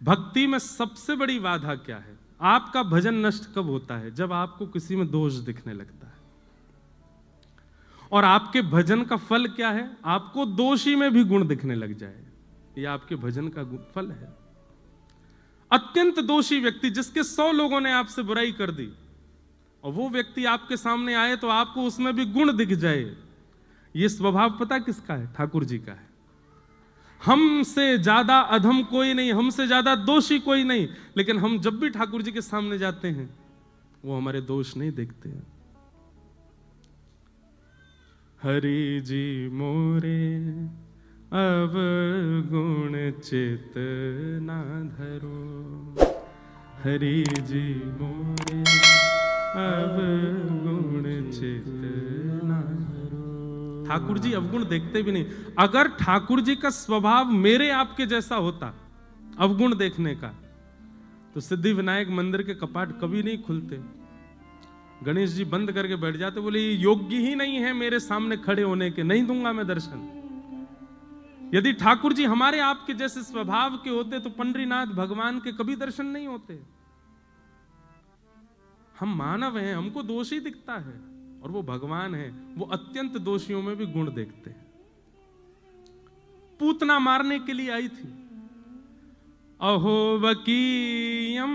भक्ति में सबसे बड़ी बाधा क्या है? आपका भजन नष्ट कब होता है? जब आपको किसी में दोष दिखने लगता है। और आपके भजन का फल क्या है? आपको दोषी में भी गुण दिखने लग जाए, यह आपके भजन का फल है। अत्यंत दोषी व्यक्ति, जिसके 100 लोगों ने आपसे बुराई कर दी, और वो व्यक्ति आपके सामने आए तो आपको उसमें भी गुण दिख जाए, ये स्वभाव पता किसका है? ठाकुर जी का है। हमसे ज्यादा अधम कोई नहीं, हमसे ज्यादा दोषी कोई नहीं, लेकिन हम जब भी ठाकुर जी के सामने जाते हैं वो हमारे दोष नहीं देखते हैं। हरि जी मोरे अब गुण चित ना धरो, हरि जी मोरे अब गुण चित ना धरो। ठाकुर जी अवगुण देखते भी नहीं। अगर ठाकुर जी का स्वभाव मेरे आपके जैसा होता अवगुण देखने का, तो सिद्धि विनायक मंदिर के कपाट कभी नहीं खुलते। गणेश जी बंद करके बैठ जाते, बोले ये योग्य ही नहीं है मेरे सामने खड़े होने के, नहीं दूंगा मैं दर्शन। यदि ठाकुर जी हमारे आपके जैसे स्वभाव के होते तो पंडरीनाथ भगवान के कभी दर्शन नहीं होते। हम मानव हैं, हमको दोष ही दिखता है, और वो भगवान है, वो अत्यंत दोषियों में भी गुण देखते हैं। पूतना मारने के लिए आई थी। अहो वकीयम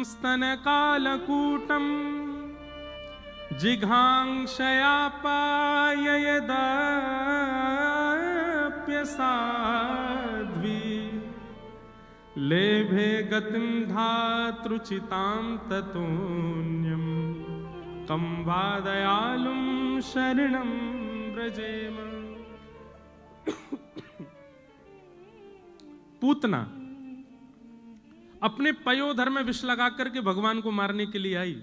स्तनकालकूटम जिघांक्षया पाययदाप्यसाध्वी लेभे गतिं धातृचितां ततोऽन्यं कं वा दयालुं शरणं व्रजेम। पूतना अपने पयोधर में विष लगा करके भगवान को मारने के लिए आई,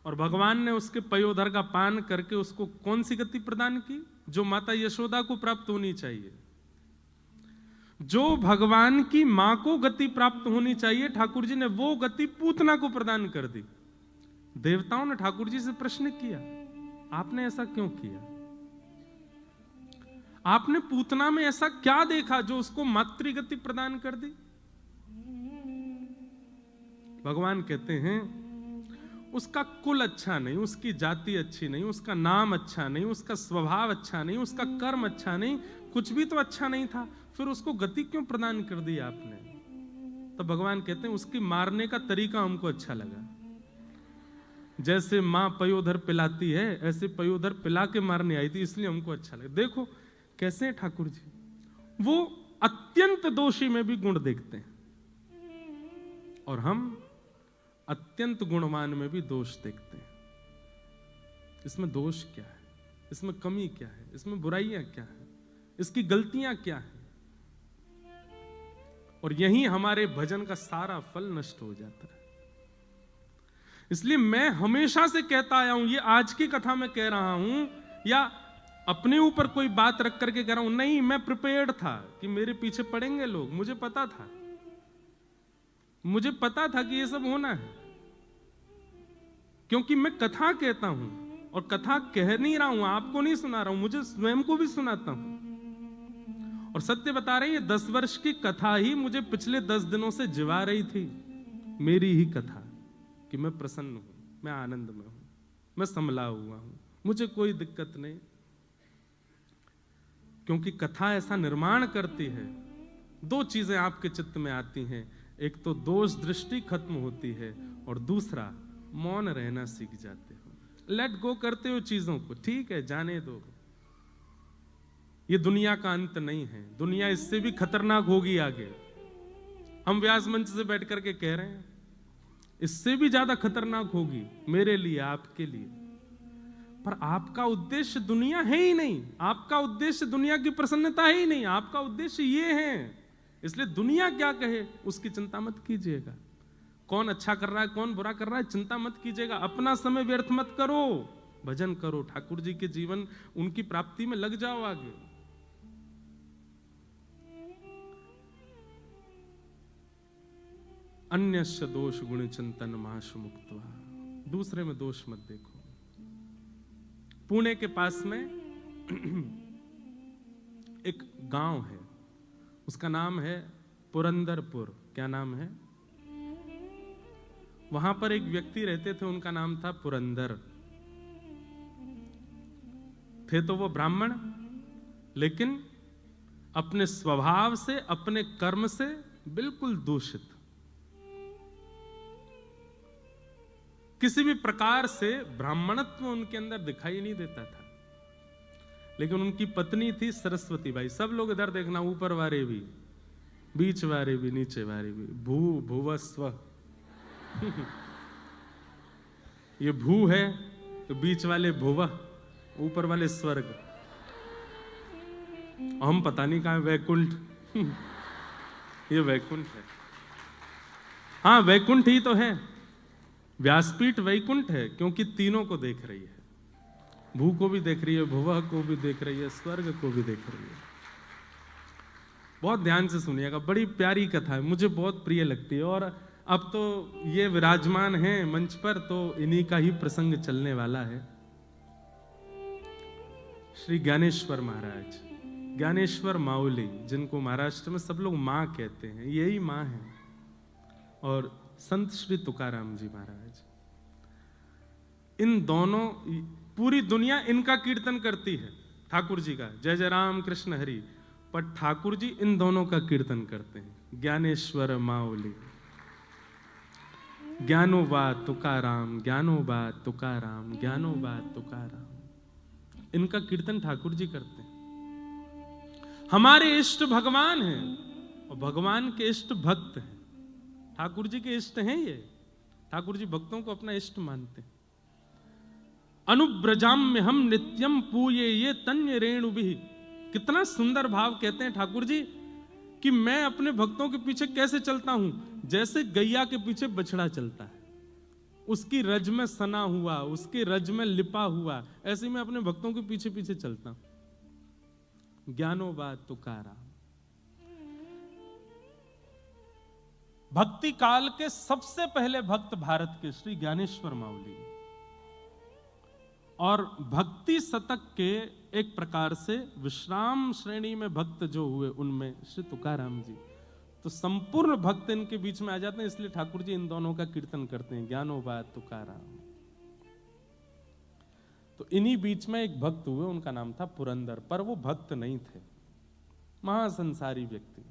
और भगवान ने उसके पयोधर का पान करके उसको कौन सी गति प्रदान की? जो माता यशोदा को प्राप्त होनी चाहिए, जो भगवान की मां को गति प्राप्त होनी चाहिए, ठाकुर जी ने वो गति पूतना को प्रदान कर दी। देवताओं ने ठाकुर जी से प्रश्न किया, आपने ऐसा क्यों किया? आपने पूतना में ऐसा क्या देखा जो उसको मातृगति प्रदान कर दी? भगवान कहते हैं उसका कुल अच्छा नहीं, उसकी जाति अच्छी नहीं, उसका नाम अच्छा नहीं, उसका स्वभाव अच्छा नहीं, उसका कर्म अच्छा नहीं, कुछ भी तो अच्छा नहीं था, फिर उसको गति क्यों प्रदान कर दी आपने? तो भगवान कहते हैं उसकी मारने का तरीका हमको अच्छा लगा। जैसे मां पयोधर पिलाती है, ऐसे पयोधर पिला के मारने आई थी, इसलिए हमको अच्छा लगा। देखो कैसे हैं ठाकुर जी, वो अत्यंत दोषी में भी गुण देखते हैं, और हम अत्यंत गुणवान में भी दोष देखते हैं। इसमें दोष क्या है? इसमें कमी क्या है? इसमें बुराइयां क्या है? इसकी गलतियां क्या है? और यही हमारे भजन का सारा फल नष्ट हो जाता है। इसलिए मैं हमेशा से कहता आया हूं, ये आज की कथा में कह रहा हूं या अपने ऊपर कोई बात रख करके कह रहा हूं, नहीं, मैं प्रिपेयर्ड था कि मेरे पीछे पड़ेंगे लोग, मुझे पता था, मुझे पता था कि ये सब होना है, क्योंकि मैं कथा कहता हूं, और कथा कह नहीं रहा हूं, आपको नहीं सुना रहा हूं, मुझे स्वयं को भी सुनाता हूं। और सत्य बता रहे, ये 10 वर्ष की कथा ही मुझे पिछले 10 दिनों से जिवा रही थी, मेरी ही कथा, कि मैं प्रसन्न हूं, मैं आनंद में हूं, मैं संभला हुआ हूं, मुझे कोई दिक्कत नहीं। क्योंकि कथा ऐसा निर्माण करती है, 2 चीजें आपके चित्त में आती हैं, एक तो दोष दृष्टि खत्म होती है, और दूसरा मौन रहना सीख जाते हो, लेट गो करते हो चीजों को, ठीक है जाने दो, ये दुनिया का अंत नहीं है, दुनिया इससे भी खतरनाक होगी आगे। हम व्यास मंच से बैठ करके कह रहे हैं इससे भी ज्यादा खतरनाक होगी मेरे लिए, आपके लिए, पर आपका उद्देश्य दुनिया है ही नहीं, आपका उद्देश्य दुनिया की प्रसन्नता है ही नहीं, आपका उद्देश्य ये है। इसलिए दुनिया क्या कहे उसकी चिंता मत कीजिएगा, कौन अच्छा कर रहा है कौन बुरा कर रहा है चिंता मत कीजिएगा, अपना समय व्यर्थ मत करो, भजन करो, ठाकुर जी के जीवन उनकी प्राप्ति में लग जाओ आगे। अन्यस्य दोष गुण चिंतन माशु मुक्त्वा, दूसरे में दोष मत देखो। पुणे के पास में एक गांव है, उसका नाम है पुरंदरपुर, क्या नाम है? वहां पर एक व्यक्ति रहते थे, उनका नाम था पुरंदर। थे तो वो ब्राह्मण, लेकिन अपने स्वभाव से, अपने कर्म से बिल्कुल दूषित। किसी भी प्रकार से ब्राह्मणत्व उनके अंदर दिखाई नहीं देता था। लेकिन उनकी पत्नी थी सरस्वती बाई। सब लोग इधर देखना, ऊपर वाले भी, बीच वाले भी, नीचे वाले भी। भूवस्व ये भू है तो बीच वाले भुव, ऊपर वाले स्वर्ग। हम पता नहीं कहां वैकुंठ ये वैकुंठ है। हाँ, वैकुंठ ही तो है। व्यासपीठ वैकुंठ है, क्योंकि तीनों को देख रही है। भू को भी देख रही है, भुवः को भी देख रही है, स्वर्ग को भी देख रही है। बहुत ध्यान से सुनिएगा, बड़ी प्यारी कथा है, मुझे बहुत प्रिय लगती है। और अब तो ये विराजमान है मंच पर, तो इन्हीं का ही प्रसंग चलने वाला है। श्री ज्ञानेश्वर महाराज, ज्ञानेश्वर माउली, जिनको महाराष्ट्र में सब लोग मां कहते हैं, यही मां है। और संत श्री तुकाराम जी महाराज, इन दोनों, पूरी दुनिया इनका कीर्तन करती है, ठाकुर जी का, जय जय राम कृष्ण हरि। पर ठाकुर जी इन दोनों का कीर्तन करते हैं, ज्ञानेश्वर माउली। ज्ञानोबा तुकाराम, ज्ञानोबा तुकाराम, ज्ञानोबा तुकाराम, इनका कीर्तन ठाकुर जी करते हैं। हमारे इष्ट भगवान हैं और भगवान के इष्ट भक्त हैं। ठाकुर जी के इष्ट हैं ये। ठाकुर जी भक्तों को अपना इष्ट मानते हैं। अनुब्रजाम में हम नित्यम पूये ये तन्य रेणु भी। कितना सुंदर भाव कहते हैं ठाकुर जी कि मैं अपने भक्तों के पीछे कैसे चलता हूं, जैसे गैया के पीछे बछड़ा चलता है, उसकी रज में सना हुआ, उसकी रज में लिपा हुआ, ऐसे मैं अपने भक्तों के पीछे पीछे चलता हूं। ज्ञानोबा तुकाराम, भक्ति काल के सबसे पहले भक्त भारत के श्री ज्ञानेश्वर माउली, और भक्ति शतक के एक प्रकार से विश्राम श्रेणी में भक्त जो हुए, उनमें श्री तुकाराम जी। तो संपूर्ण भक्त इनके बीच में आ जाते हैं, इसलिए ठाकुर जी इन दोनों का कीर्तन करते हैं, ज्ञानोबा तुकाराम। तो इन्हीं बीच में एक भक्त हुए, उनका नाम था पुरंदर, पर वो भक्त नहीं थे, महासंसारी व्यक्ति।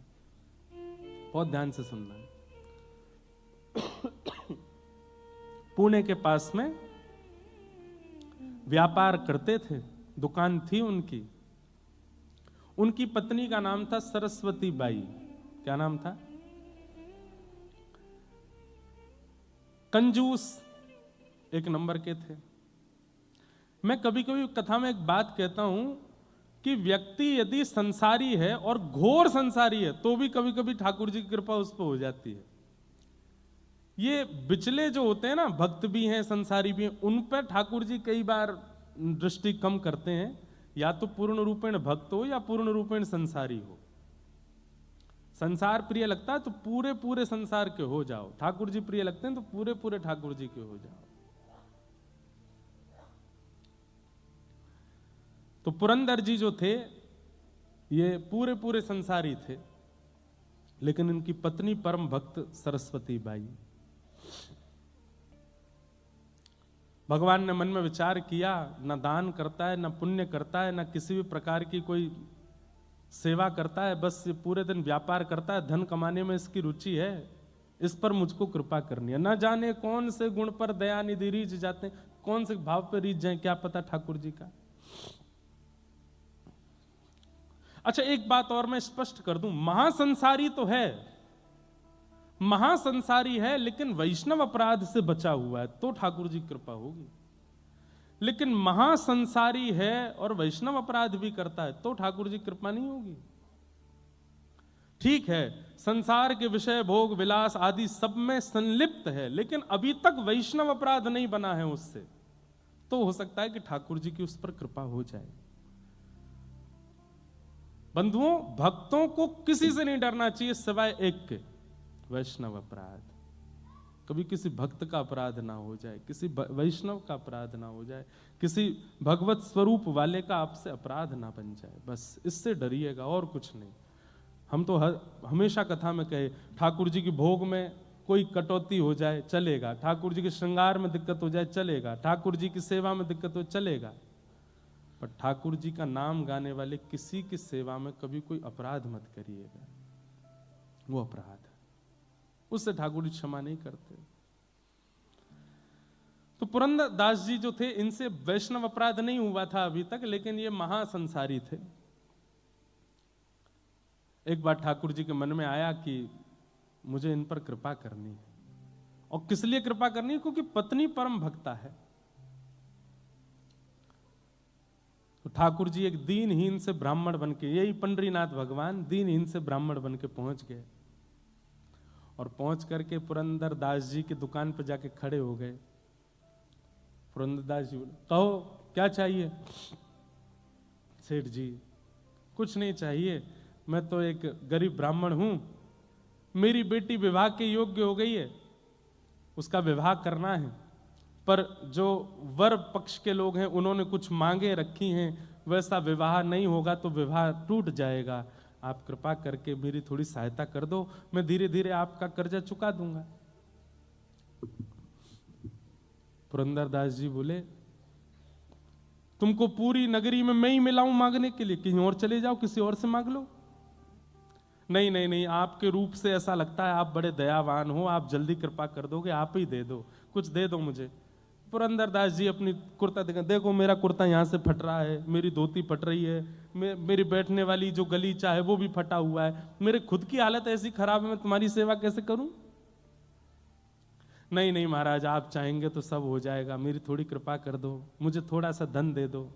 बहुत ध्यान से सुनना है। पुणे के पास में व्यापार करते थे, दुकान थी उनकी। उनकी पत्नी का नाम था सरस्वती बाई। क्या नाम था? कंजूस एक नंबर के थे। मैं कभी कभी कथा में एक बात कहता हूं कि व्यक्ति यदि संसारी है और घोर संसारी है, तो भी कभी कभी ठाकुर जी की कृपा उस पर हो जाती है। ये बिचले जो होते हैं ना, भक्त भी हैं संसारी भी हैं, उन पर ठाकुर जी कई बार दृष्टि कम करते हैं। या तो पूर्ण रूपेण भक्त हो या पूर्ण रूपेण संसारी हो। संसार प्रिय लगता है तो पूरे पूरे संसार के हो जाओ, ठाकुर जी प्रिय लगते हैं तो पूरे पूरे ठाकुर जी के हो जाओ। तो पुरंदर जी जो थे, ये पूरे पूरे संसारी थे, लेकिन इनकी पत्नी परम भक्त सरस्वती बाई। भगवान ने मन में विचार किया, न दान करता है, न पुण्य करता है, न किसी भी प्रकार की कोई सेवा करता है, बस ये पूरे दिन व्यापार करता है, धन कमाने में इसकी रुचि है, इस पर मुझको कृपा करनी है। न जाने कौन से गुण पर दयानिधि रीझ जाते हैं, कौन से भाव पर रीझ जाए, क्या पता ठाकुर जी का। अच्छा, एक बात और मैं स्पष्ट कर दूं, महासंसारी तो है, महासंसारी है, लेकिन वैष्णव अपराध से बचा हुआ है, तो ठाकुर जी कृपा होगी। लेकिन महासंसारी है और वैष्णव अपराध भी करता है, तो ठाकुर जी कृपा नहीं होगी। ठीक है, संसार के विषय भोग विलास आदि सब में संलिप्त है, लेकिन अभी तक वैष्णव अपराध नहीं बना है उससे, तो हो सकता है कि ठाकुर जी की उस पर कृपा हो जाए। बंधुओं, भक्तों को किसी से नहीं डरना चाहिए सिवाय एक के, वैष्णव अपराध। कभी किसी भक्त का अपराध ना हो जाए, किसी वैष्णव का अपराध ना हो जाए, किसी भगवत स्वरूप वाले का आपसे अपराध ना बन जाए, बस इससे डरिएगा और कुछ नहीं। हम तो हमेशा कथा में कहे ठाकुर जी की भोग में कोई कटौती हो जाए चलेगा, ठाकुर जी के श्रृंगार में दिक्कत हो जाए चलेगा, ठाकुर जी की सेवा में दिक्कत हो चलेगा, पर ठाकुर जी का नाम गाने वाले किसी की सेवा में कभी कोई अपराध मत करिएगा, वो अपराध है, उससे ठाकुर जी क्षमा नहीं करते। तो पुरंदर दास जी जो थे, इनसे वैष्णव अपराध नहीं हुआ था अभी तक, लेकिन ये महासंसारी थे। एक बार ठाकुर जी के मन में आया कि मुझे इन पर कृपा करनी है, और किस लिए कृपा करनी है, क्योंकि पत्नी परम भक्ता है। तो ठाकुर जी एक दीनहीन से ब्राह्मण बनके, यही पंडरीनाथ भगवान दीनहीन से ब्राह्मण बनके पहुंच गए, और पहुंच करके पुरंदर दास जी की दुकान पर जाके खड़े हो गए। पुरंदर दास जी बोले, कहो क्या चाहिए? सेठ जी, कुछ नहीं चाहिए, मैं तो एक गरीब ब्राह्मण हूं, मेरी बेटी विवाह के योग्य हो गई है, उसका विवाह करना है, पर जो वर पक्ष के लोग हैं उन्होंने कुछ मांगे रखी हैं, वैसा विवाह नहीं होगा तो विवाह टूट जाएगा, आप कृपा करके मेरी थोड़ी सहायता कर दो, मैं धीरे धीरे आपका कर्जा चुका दूंगा। पुरंदरदास जी बोले, तुमको पूरी नगरी में मैं ही मिलाऊं मांगने के लिए, कहीं और चले जाओ, किसी और से मांग लो। नहीं नहीं नहीं, आपके रूप से ऐसा लगता है आप बड़े दयावान हो, आप जल्दी कृपा कर दोगे, आप ही दे दो, कुछ दे दो मुझे। पुरंदरदास जी अपनी कुर्ता दिखा, देखो मेरा कुर्ता यहाँ से फट रहा है, मेरी धोती फट रही है, मेरी बैठने वाली जो गलीचा है वो भी फटा हुआ है, मेरे खुद की हालत ऐसी खराब है, मैं तुम्हारी सेवा कैसे करूं? नहीं नहीं महाराज, आप चाहेंगे तो सब हो जाएगा, मेरी थोड़ी कृपा कर दो, मुझे थोड़ा सा धन दे दो।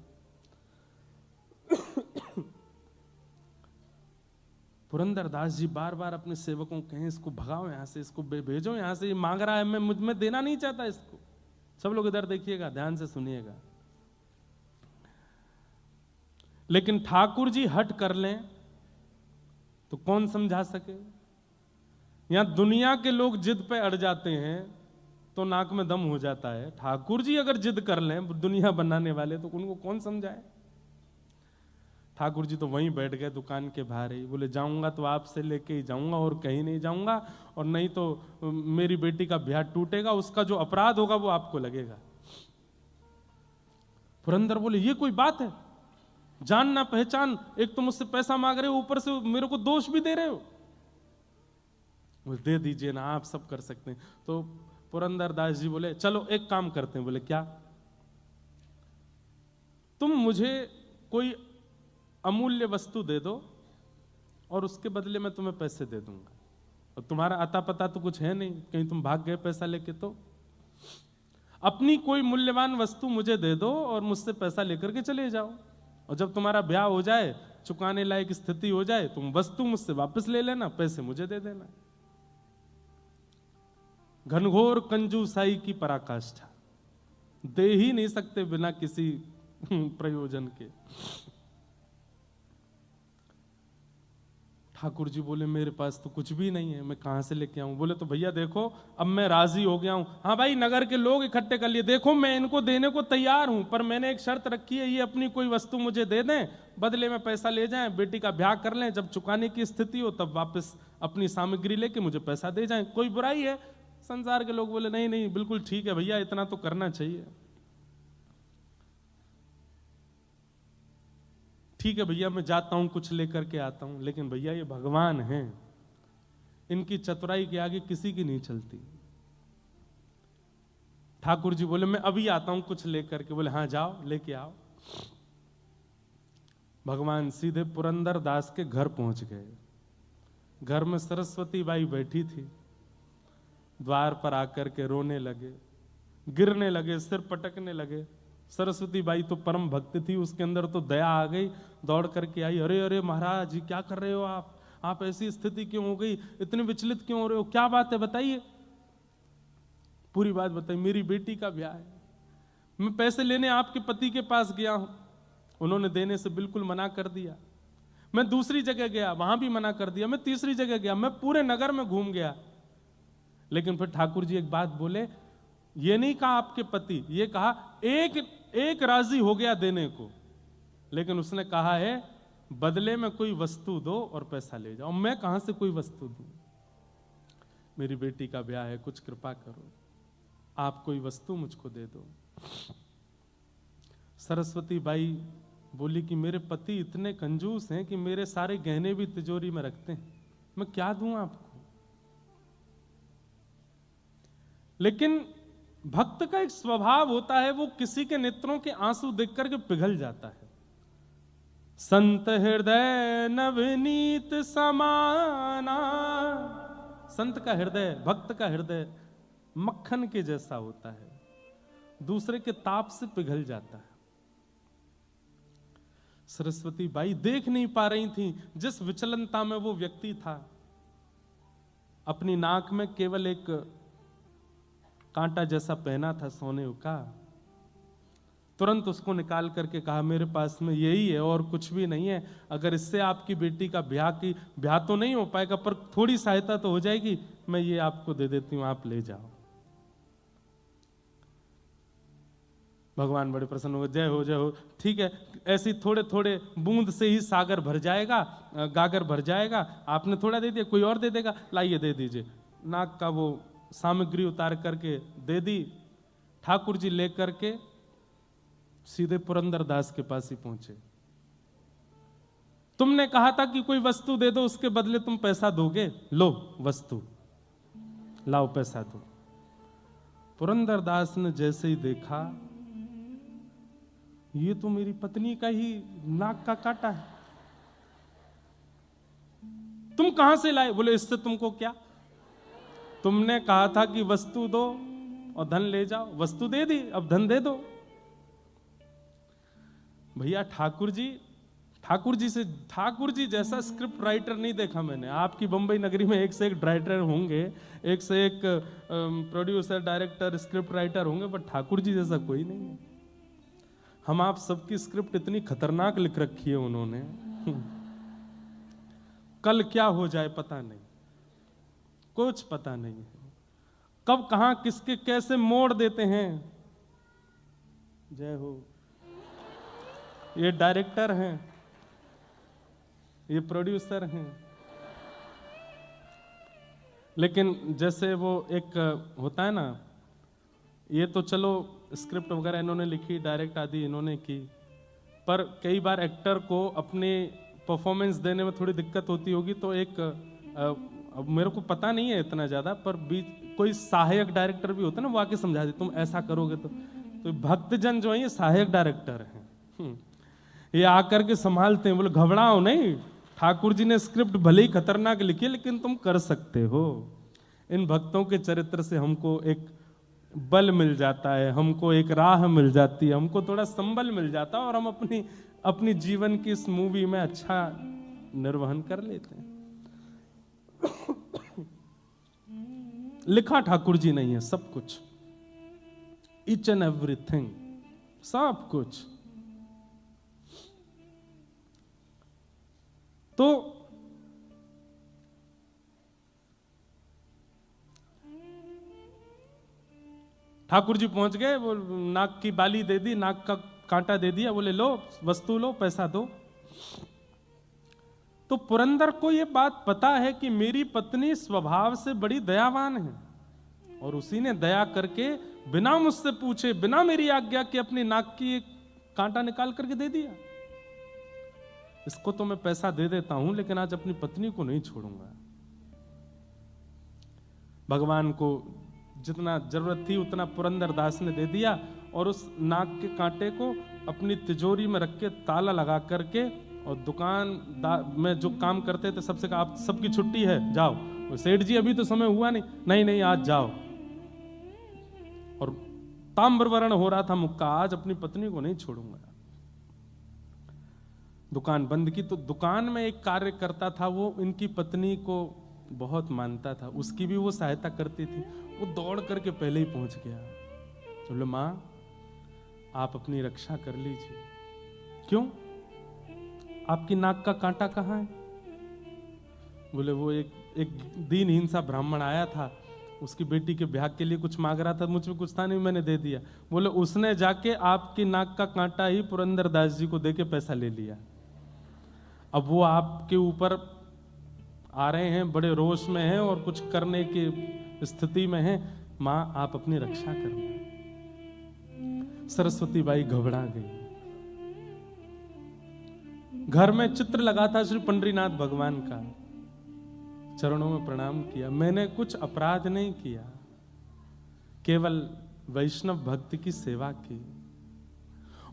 पुरंदरदास जी बार बार अपने सेवकों को कहें, इसको भगाओ यहां से, इसको भेजो यहां से, ये मांग रहा है, मैं मुझ में देना नहीं चाहता इसको। सब लोग इधर देखिएगा, ध्यान से सुनिएगा। लेकिन ठाकुर जी हट कर लें तो कौन समझा सके? यहां दुनिया के लोग जिद पे अड़ जाते हैं तो नाक में दम हो जाता है, ठाकुर जी अगर जिद कर लें दुनिया बनाने वाले, तो उनको कौन समझाए? ठाकुर जी तो वहीं बैठ गए दुकान के बाहर ही, बोले जाऊंगा तो आपसे लेके ही जाऊंगा और कहीं नहीं जाऊंगा, और नहीं तो मेरी बेटी का ब्याह टूटेगा, उसका जो अपराध होगा वो आपको लगेगा। पुरंदर बोले, ये कोई बात है? जान ना पहचान, एक तो मुझसे पैसा मांग रहे हो, ऊपर से मेरे को दोष भी दे रहे हो। बोले दे दीजिए ना, आप सब कर सकते हैं। तो पुरंदरदास जी बोले, चलो एक काम करते हैं। बोले क्या? तुम मुझे कोई अमूल्य वस्तु दे दो और उसके बदले में तुम्हें पैसे दे दूंगा, और तुम्हारा अता पता तो कुछ है नहीं, कहीं तुम भाग गए पैसा लेके, तो अपनी कोई मूल्यवान वस्तु मुझे दे दो और मुझसे पैसा लेकर के चले जाओ, और जब तुम्हारा ब्याह हो जाए, चुकाने लायक स्थिति हो जाए, तुम वस्तु मुझसे वापस ले लेना, पैसे मुझे दे देना। घनघोर कंजूसाई की पराकाष्ठा, दे ही नहीं सकते बिना किसी प्रयोजन के। ठाकुर जी बोले, मेरे पास तो कुछ भी नहीं है, मैं कहां से लेके आऊं? बोले तो भैया देखो, अब मैं राजी हो गया हूं। हाँ भाई, नगर के लोग इकट्ठे कर लिए, देखो मैं इनको देने को तैयार हूं, पर मैंने एक शर्त रखी है, ये अपनी कोई वस्तु मुझे दे दें, बदले में पैसा ले जाएं, बेटी का ब्याह कर लें, जब चुकाने की स्थिति हो तब वापस अपनी सामग्री लेके मुझे पैसा दे जाएं, कोई बुराई है? संसार के लोग बोले, नहीं नहीं बिल्कुल ठीक है भैया, इतना तो करना चाहिए। ठीक है भैया, मैं जाता हूं, कुछ लेकर के आता हूं, लेकिन भैया ये भगवान हैं, इनकी चतुराई के आगे किसी की नहीं चलती। ठाकुर जी बोले, मैं अभी आता हूं कुछ लेकर के। बोले हाँ जाओ, लेके आओ। भगवान सीधे पुरंदर दास के घर पहुंच गए। घर में सरस्वती बाई बैठी थी, द्वार पर आकर के रोने लगे, गिरने लगे, सिर पटकने लगे। सरस्वती बाई तो परम भक्त थी, उसके अंदर तो दया आ गई, दौड़ करके आई, अरे अरे महाराज जी क्या कर रहे हो आप ऐसी स्थिति क्यों हो गई, इतने विचलित क्यों हो रहे हो, क्या बात है बताइए। पूरी बात बताइए। मेरी बेटी का ब्याह है, मैं पैसे लेने आपके पति के पास गया हूं, उन्होंने देने से बिल्कुल मना कर दिया। मैं दूसरी जगह गया, वहां भी मना कर दिया। मैं तीसरी जगह गया, मैं पूरे नगर में घूम गया, लेकिन फिर ठाकुर जी एक बात बोले, ये नहीं कहा आपके पति, ये कहा एक राजी हो गया देने को, लेकिन उसने कहा है बदले में कोई वस्तु दो और पैसा ले जाओ। मैं कहां से कोई वस्तु दूं? मेरी बेटी का ब्याह है, कुछ कृपा करो, आप कोई वस्तु मुझको दे दो। सरस्वती बाई बोली कि मेरे पति इतने कंजूस हैं कि मेरे सारे गहने भी तिजोरी में रखते हैं, मैं क्या दूं आपको? लेकिन भक्त का एक स्वभाव होता है, वो किसी के नेत्रों के आंसू देख करके पिघल जाता है। संत हृदय नवनीत समाना, संत का हृदय, भक्त का हृदय मक्खन के जैसा होता है, दूसरे के ताप से पिघल जाता है। सरस्वती बाई देख नहीं पा रही थी जिस विचलनता में वो व्यक्ति था। अपनी नाक में केवल एक कांटा जैसा पहना था सोने का, तुरंत उसको निकाल करके कहा मेरे पास में यही है और कुछ भी नहीं है, अगर इससे आपकी बेटी का ब्याह तो नहीं हो पाएगा पर थोड़ी सहायता तो हो जाएगी, मैं ये आपको दे देती हूं, आप ले जाओ। भगवान बड़े प्रसन्न हो गए, जय हो जय हो, ठीक है, ऐसी थोड़े थोड़े बूंद से ही सागर भर जाएगा, गागर भर जाएगा, आपने थोड़ा दे दिया, कोई और दे देगा, लाइए दे दीजिए। नाक का वो सामग्री उतार करके दे दी। ठाकुर जी लेकर के सीधे पुरंदर दास के पास ही पहुंचे। तुमने कहा था कि कोई वस्तु दे दो, उसके बदले तुम पैसा दोगे, लो वस्तु, लाओ पैसा दो। पुरंदर दास ने जैसे ही देखा, ये तो मेरी पत्नी का ही नाक का कांटा है, तुम कहां से लाए? बोले इससे तुमको क्या, तुमने कहा था कि वस्तु दो और धन ले जाओ, वस्तु दे दी, अब धन दे दो। भैया ठाकुर जी जैसा स्क्रिप्ट राइटर नहीं देखा मैंने। आपकी बंबई नगरी में एक से एक राइटर होंगे, एक से एक प्रोड्यूसर, डायरेक्टर, स्क्रिप्ट राइटर होंगे, पर ठाकुर जी जैसा कोई नहीं है। हम आप सबकी स्क्रिप्ट इतनी खतरनाक लिख रखी है उन्होंने, कल क्या हो जाए पता नहीं, कुछ पता नहीं है, कब कहां किसके कैसे मोड़ देते हैं। जय हो। ये डायरेक्टर हैं, ये प्रोड्यूसर हैं, लेकिन जैसे वो एक होता है ना, ये तो चलो स्क्रिप्ट वगैरह इन्होंने लिखी, डायरेक्ट आदि इन्होंने की, पर कई बार एक्टर को अपने परफॉर्मेंस देने में थोड़ी दिक्कत होती होगी, तो एक अब मेरे को पता नहीं है इतना ज्यादा, पर बीच कोई सहायक डायरेक्टर भी होता है ना, वो आके समझा दे तुम ऐसा करोगे तो भक्तजन जो है ये सहायक डायरेक्टर हैं, ये आकर के संभालते हैं। बोले घबराओ नहीं, ठाकुर जी ने स्क्रिप्ट भले ही खतरनाक लिखी है लेकिन तुम कर सकते हो। इन भक्तों के चरित्र से हमको एक बल मिल जाता है, हमको एक राह मिल जाती है, हमको थोड़ा संबल मिल जाता है, और हम अपनी जीवन की इस मूवी में अच्छा निर्वहन कर लेते हैं। लिखा ठाकुर जी नहीं है सब कुछ, ईच एंड एवरीथिंग, सब कुछ। तो ठाकुर जी पहुंच गए, वो नाक की बाली दे दी, नाक का कांटा दे दिया, बोले लो वस्तु लो, पैसा दो। तो पुरंदर को ये बात पता है कि मेरी पत्नी स्वभाव से बड़ी दयावान है, और उसी ने दया करके बिना मुझसे पूछे, बिना मेरी आज्ञा के अपनी नाक की एक कांटा निकाल करके दे दिया। इसको तो मैं पैसा दे देता हूं, लेकिन आज अपनी पत्नी को नहीं छोड़ूंगा। भगवान को जितना जरूरत थी उतना पुरंदर दास ने दे दिया, और उस नाक के कांटे को अपनी तिजोरी में रख के ताला लगा करके, और दुकान में जो काम करते थे सबसे कहा आप सबकी छुट्टी है, जाओ। सेठ जी अभी तो समय हुआ नहीं, नहीं आज जाओ। और ताम्रवर्ण हो रहा था मुक्का, आज अपनी पत्नी को नहीं छोड़ूंगा। दुकान बंद की। तो दुकान में एक कार्य करता था, वो इनकी पत्नी को बहुत मानता था, उसकी भी वो सहायता करती थी। वो दौड़ करके पहले ही पहुंच गया, बोले मां आप अपनी रक्षा कर लीजिए। क्यों, आपकी नाक का कांटा कहाँ है? बोले वो एक दीनहीन सा ब्राह्मण आया था, उसकी बेटी के ब्याह के लिए कुछ मांग रहा था, मुझ में कुछ था नहीं, मैंने दे दिया। बोले उसने जाके आपकी नाक का कांटा ही पुरंदर दास जी को देके पैसा ले लिया। अब वो आपके ऊपर आ रहे हैं, बड़े रोष में हैं और कुछ करने की स्थिति में हैं। मां, आप अपनी रक्षा करना। सरस्वती बाई घबरा गई। घर में चित्र लगा था श्री पंडरीनाथ भगवान का, चरणों में प्रणाम किया। मैंने कुछ अपराध नहीं किया, केवल वैष्णव भक्ति की सेवा की,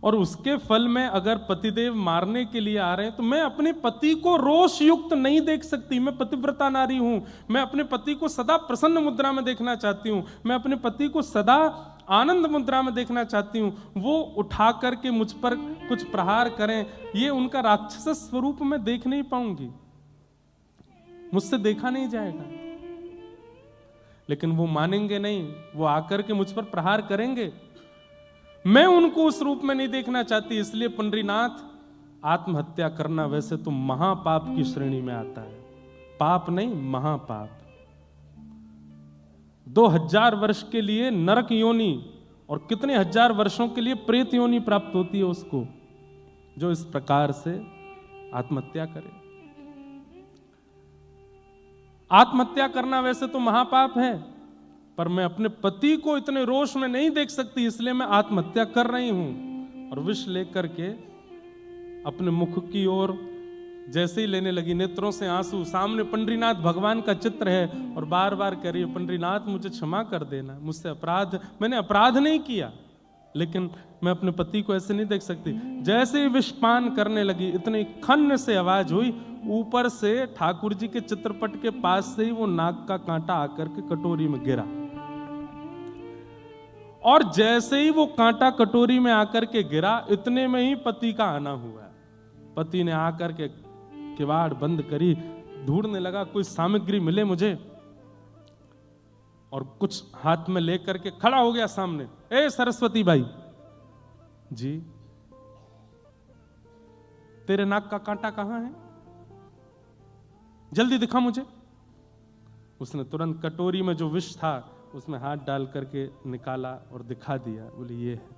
और उसके फल में अगर पतिदेव मारने के लिए आ रहे हैं तो मैं अपने पति को रोष युक्त नहीं देख सकती। मैं पतिव्रता नारी हूं, मैं अपने पति को सदा प्रसन्न मुद्रा में देखना चाहती हूं, मैं अपने पति को सदा आनंद मुद्रा में देखना चाहती हूं। वो उठा करके मुझ पर कुछ प्रहार करें, ये उनका राक्षस स्वरूप मैं देख नहीं पाऊंगी, मुझसे देखा नहीं जाएगा। लेकिन वो मानेंगे नहीं, वो आकर के मुझ पर प्रहार करेंगे, मैं उनको उस रूप में नहीं देखना चाहती। इसलिए पंडरीनाथ, आत्महत्या करना वैसे तो महापाप की श्रेणी में आता है, पाप नहीं महापाप। 2000 वर्ष के लिए नरक योनि और कितने हजार वर्षों के लिए प्रेत योनि प्राप्त होती है उसको, जो इस प्रकार से आत्महत्या करे। आत्महत्या करना वैसे तो महापाप है, पर मैं अपने पति को इतने रोष में नहीं देख सकती, इसलिए मैं आत्महत्या कर रही हूं। और विष लेकर के अपने मुख की ओर जैसे ही लेने लगी, नेत्रों से आंसू, सामने पंडरीनाथ भगवान का चित्र है और बार बार कह रही है, पंडरीनाथ मुझे क्षमा कर देना, मुझसे अपराध, मैंने अपराध नहीं किया, लेकिन मैं अपने पति को ऐसे नहीं देख सकती। जैसे ही विषपान करने लगी, इतनी खन्न से आवाज हुई, ऊपर से ठाकुर जी के चित्रपट के पास से ही वो नाग का कांटा आकर के कटोरी में गिरा, और जैसे ही वो कांटा कटोरी में आकर के गिरा, इतने में ही पति का आना हुआ। पति ने आकर के किवाड़ बंद करी, ढूंढने लगा कोई सामग्री मिले मुझे, और कुछ हाथ में लेकर के खड़ा हो गया सामने। ए सरस्वती बाई जी, तेरे नाक का कांटा कहां है, जल्दी दिखा मुझे। उसने तुरंत कटोरी में जो विष था उसमें हाथ डाल करके निकाला और दिखा दिया, बोले ये है।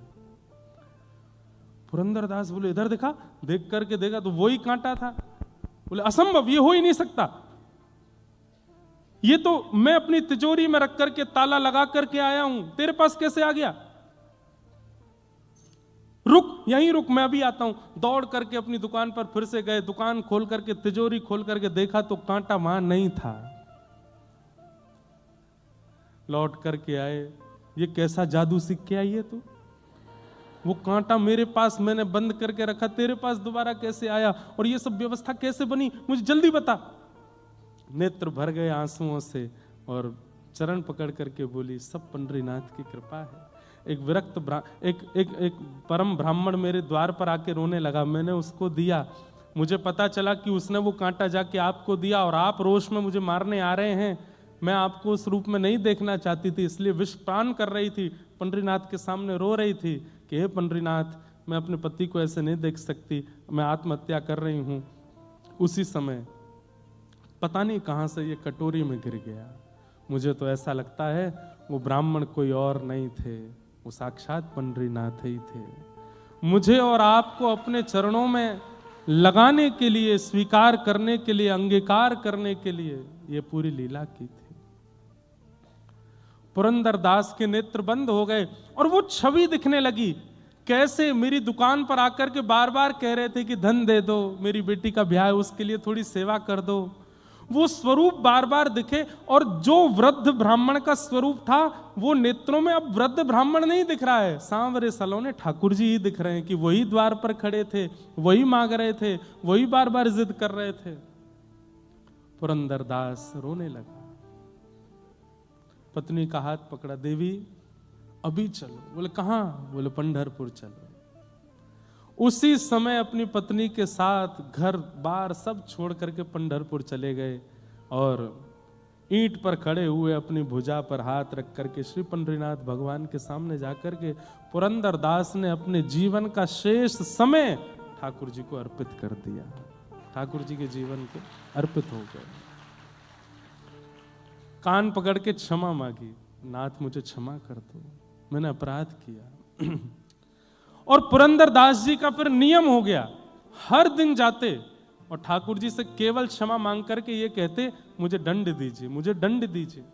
पुरंदरदास बोले इधर दिखा, देख करके देखा तो वही कांटा था। बोले असंभव, ये हो ही नहीं सकता, ये तो मैं अपनी तिजोरी में रख करके ताला लगा करके आया हूं, तेरे पास कैसे आ गया। रुक, यहीं रुक, मैं अभी आता हूं। दौड़ करके अपनी दुकान पर फिर से गए, दुकान खोल करके तिजोरी खोल करके देखा तो कांटा वहां नहीं था। लौट करके आए, ये कैसा जादू सीख के आई है तू, वो कांटा मेरे पास मैंने बंद करके रखा, तेरे पास दोबारा कैसे आया, और ये सब व्यवस्था कैसे बनी, मुझे जल्दी बता। नेत्र भर गए आंसुओं से और चरण पकड़ करके बोली, सब पंडरीनाथ की कृपा है। एक विरक्त एक परम ब्राह्मण मेरे द्वार पर आके रोने लगा, मैंने उसको दिया, मुझे पता चला कि उसने वो कांटा जाके आपको दिया और आप रोष में मुझे मारने आ रहे हैं। मैं आपको उस रूप में नहीं देखना चाहती थी, इसलिए विषपान कर रही थी, पंडरीनाथ के सामने रो रही थी कि हे पंडरीनाथ, मैं अपने पति को ऐसे नहीं देख सकती, मैं आत्महत्या कर रही हूं। उसी समय पता नहीं कहां से ये कटोरी में गिर गया। मुझे तो ऐसा लगता है वो ब्राह्मण कोई और नहीं थे, वो साक्षात पंडरीनाथ ही थे। मुझे और आपको अपने चरणों में लगाने के लिए, स्वीकार करने के लिए, अंगीकार करने के लिए ये पूरी लीला की थी। पुरंदरदास के नेत्र बंद हो गए और वो छवि दिखने लगी, कैसे मेरी दुकान पर आकर के बार बार कह रहे थे कि धन दे दो, मेरी बेटी का ब्याह है, उसके लिए थोड़ी सेवा कर दो। वो स्वरूप बार बार दिखे, और जो वृद्ध ब्राह्मण का स्वरूप था वो नेत्रों में अब वृद्ध ब्राह्मण नहीं दिख रहा है, सांवरे सलोने ठाकुर जी ही दिख रहे हैं कि वही द्वार पर खड़े थे, वही मांग रहे थे, वही बार बार जिद कर रहे थे। पुरंदरदास रोने लगा, पत्नी का हाथ पकड़ा, देवी अभी चलो। बोले कहां? बोले पंढरपुर चलो। उसी समय अपनी पत्नी के साथ घर बार सब छोड़ करके पंढरपुर चले गए, और ईंट पर खड़े हुए अपनी भुजा पर हाथ रख करके श्री पंडरीनाथ भगवान के सामने जाकर के पुरंदरदास ने अपने जीवन का शेष समय ठाकुर जी को अर्पित कर दिया। ठाकुर जी के जीवन के अर्पित हो गए। कान पकड़ के क्षमा मांगी, नाथ मुझे क्षमा कर दो, मैंने अपराध किया। और पुरंदरदास जी का फिर नियम हो गया, हर दिन जाते और ठाकुर जी से केवल क्षमा मांग करके ये कहते, मुझे दंड दीजिए, मुझे दंड दीजिए।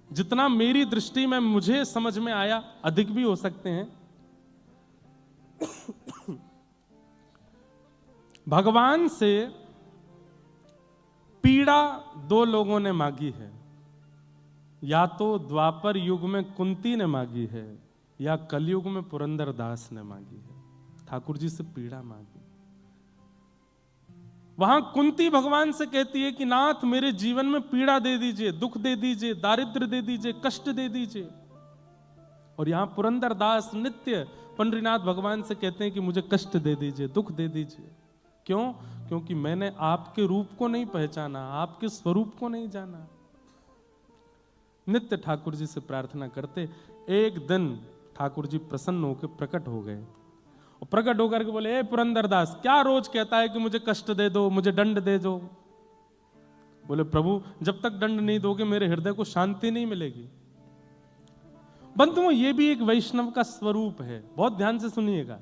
जितना मेरी दृष्टि में मुझे समझ में आया, अधिक भी हो सकते हैं। भगवान से पीड़ा दो लोगों ने मांगी है, या तो द्वापर युग में कुंती ने मांगी है, या कलयुग में पुरंदरदास ने मांगी है। ठाकुर जी से पीड़ा मांगी। वहां कुंती भगवान से कहती है कि नाथ मेरे जीवन में पीड़ा दे दीजिए, दुख दे दीजिए, दारिद्र्य दे दीजिए, कष्ट दे दीजिए। और यहां पुरंदरदास नित्य पंडरीनाथ भगवान से कहते हैं कि मुझे कष्ट दे दीजिए, दुख दे दीजिए। क्यों? क्योंकि मैंने आपके रूप को नहीं पहचाना, आपके स्वरूप को नहीं जाना। नित्य ठाकुर जी से प्रार्थना करते। एक दिन ठाकुर जी प्रसन्न होकर प्रकट हो गए और प्रकट होकर के बोले, ए पुरंदरदास, क्या रोज कहता है कि मुझे कष्ट दे दो, मुझे दंड दे दो। बोले, प्रभु जब तक दंड नहीं दोगे मेरे हृदय को शांति नहीं मिलेगी। बंधुओं, ये भी एक वैष्णव का स्वरूप है। बहुत ध्यान से सुनिएगा।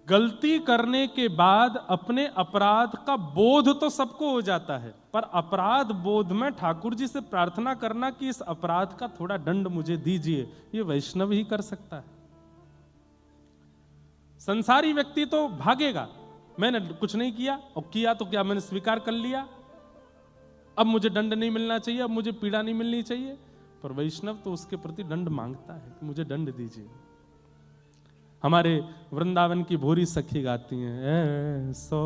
गलती करने के बाद अपने अपराध का बोध तो सबको हो जाता है, पर अपराध बोध में ठाकुर जी से प्रार्थना करना कि इस अपराध का थोड़ा दंड मुझे दीजिए, ये वैष्णव ही कर सकता है। संसारी व्यक्ति तो भागेगा, मैंने कुछ नहीं किया, और किया तो क्या, मैंने स्वीकार कर लिया, अब मुझे दंड नहीं मिलना चाहिए, अब मुझे पीड़ा नहीं मिलनी चाहिए। पर वैष्णव तो उसके प्रति दंड मांगता है कि मुझे दंड दीजिए। हमारे वृंदावन की भोरी सखी गाती हैं, ऐसो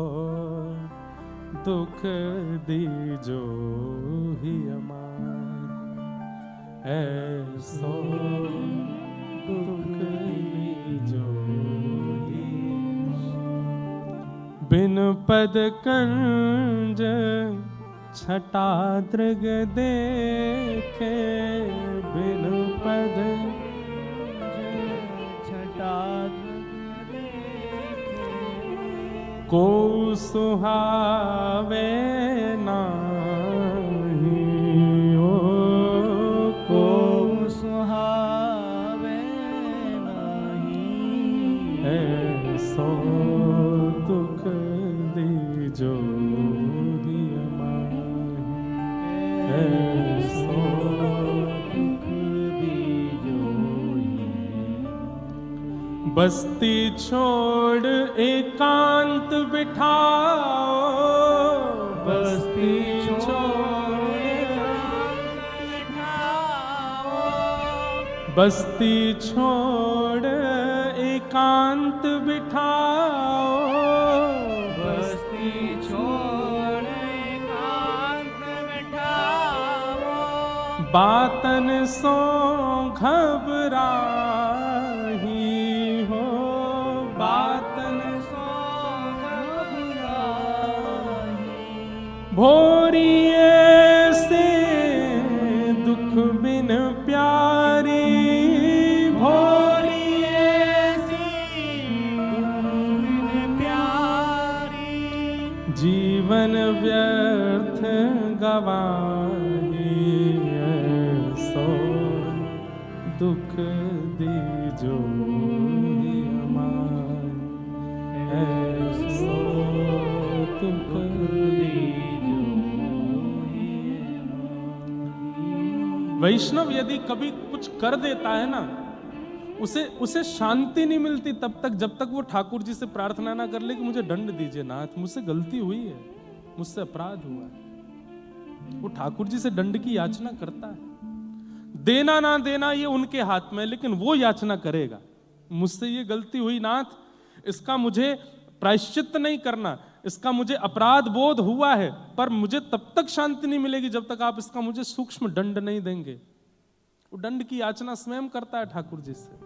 दुख दीजो ही अमार, ऐसो दुख दीजो ही, बिन पद कंज छटा दृग देखे, बिन पद को सुहावे नाही, ओ को सुहावे नाही, ऐसो दुख दीजो ही अमाही, ऐसो दुख दीजो ही। बस्ती छोड़ एकांत बिठाओ, बस्ती छोड़ एकांत बिठाओ, बस्ती छोड़ एकांत बिठाओ, बस्ती छोड़ एकांत बिठाओ, बातन सो घबराही हो, बातन सो घबराही, भोरी ऐसे दुख बिन प्यारी, भोरी ऐसी दुख बिन प्यारी, जीवन व्यर्थ गवाही, ऐसो दुख दीजो ही अमार, ऐसो दुख दीजो ही अमार। वैष्णव यदि कभी कुछ कर देता है ना, उसे शांति नहीं मिलती तब तक जब तक वो ठाकुर जी से प्रार्थना ना कर ले कि मुझे दंड दीजिए नाथ, मुझसे गलती हुई है, मुझसे अपराध हुआ है। वो ठाकुर जी से दंड की याचना करता है। देना ना देना ये उनके हाथ में, लेकिन वो याचना करेगा, मुझसे ये गलती हुई नाथ, इसका मुझे प्रायश्चित नहीं करना, इसका मुझे अपराध बोध हुआ है, पर मुझे तब तक शांति नहीं मिलेगी जब तक आप इसका मुझे सूक्ष्म दंड नहीं देंगे। वो दंड की याचना स्वयं करता है ठाकुर जी से।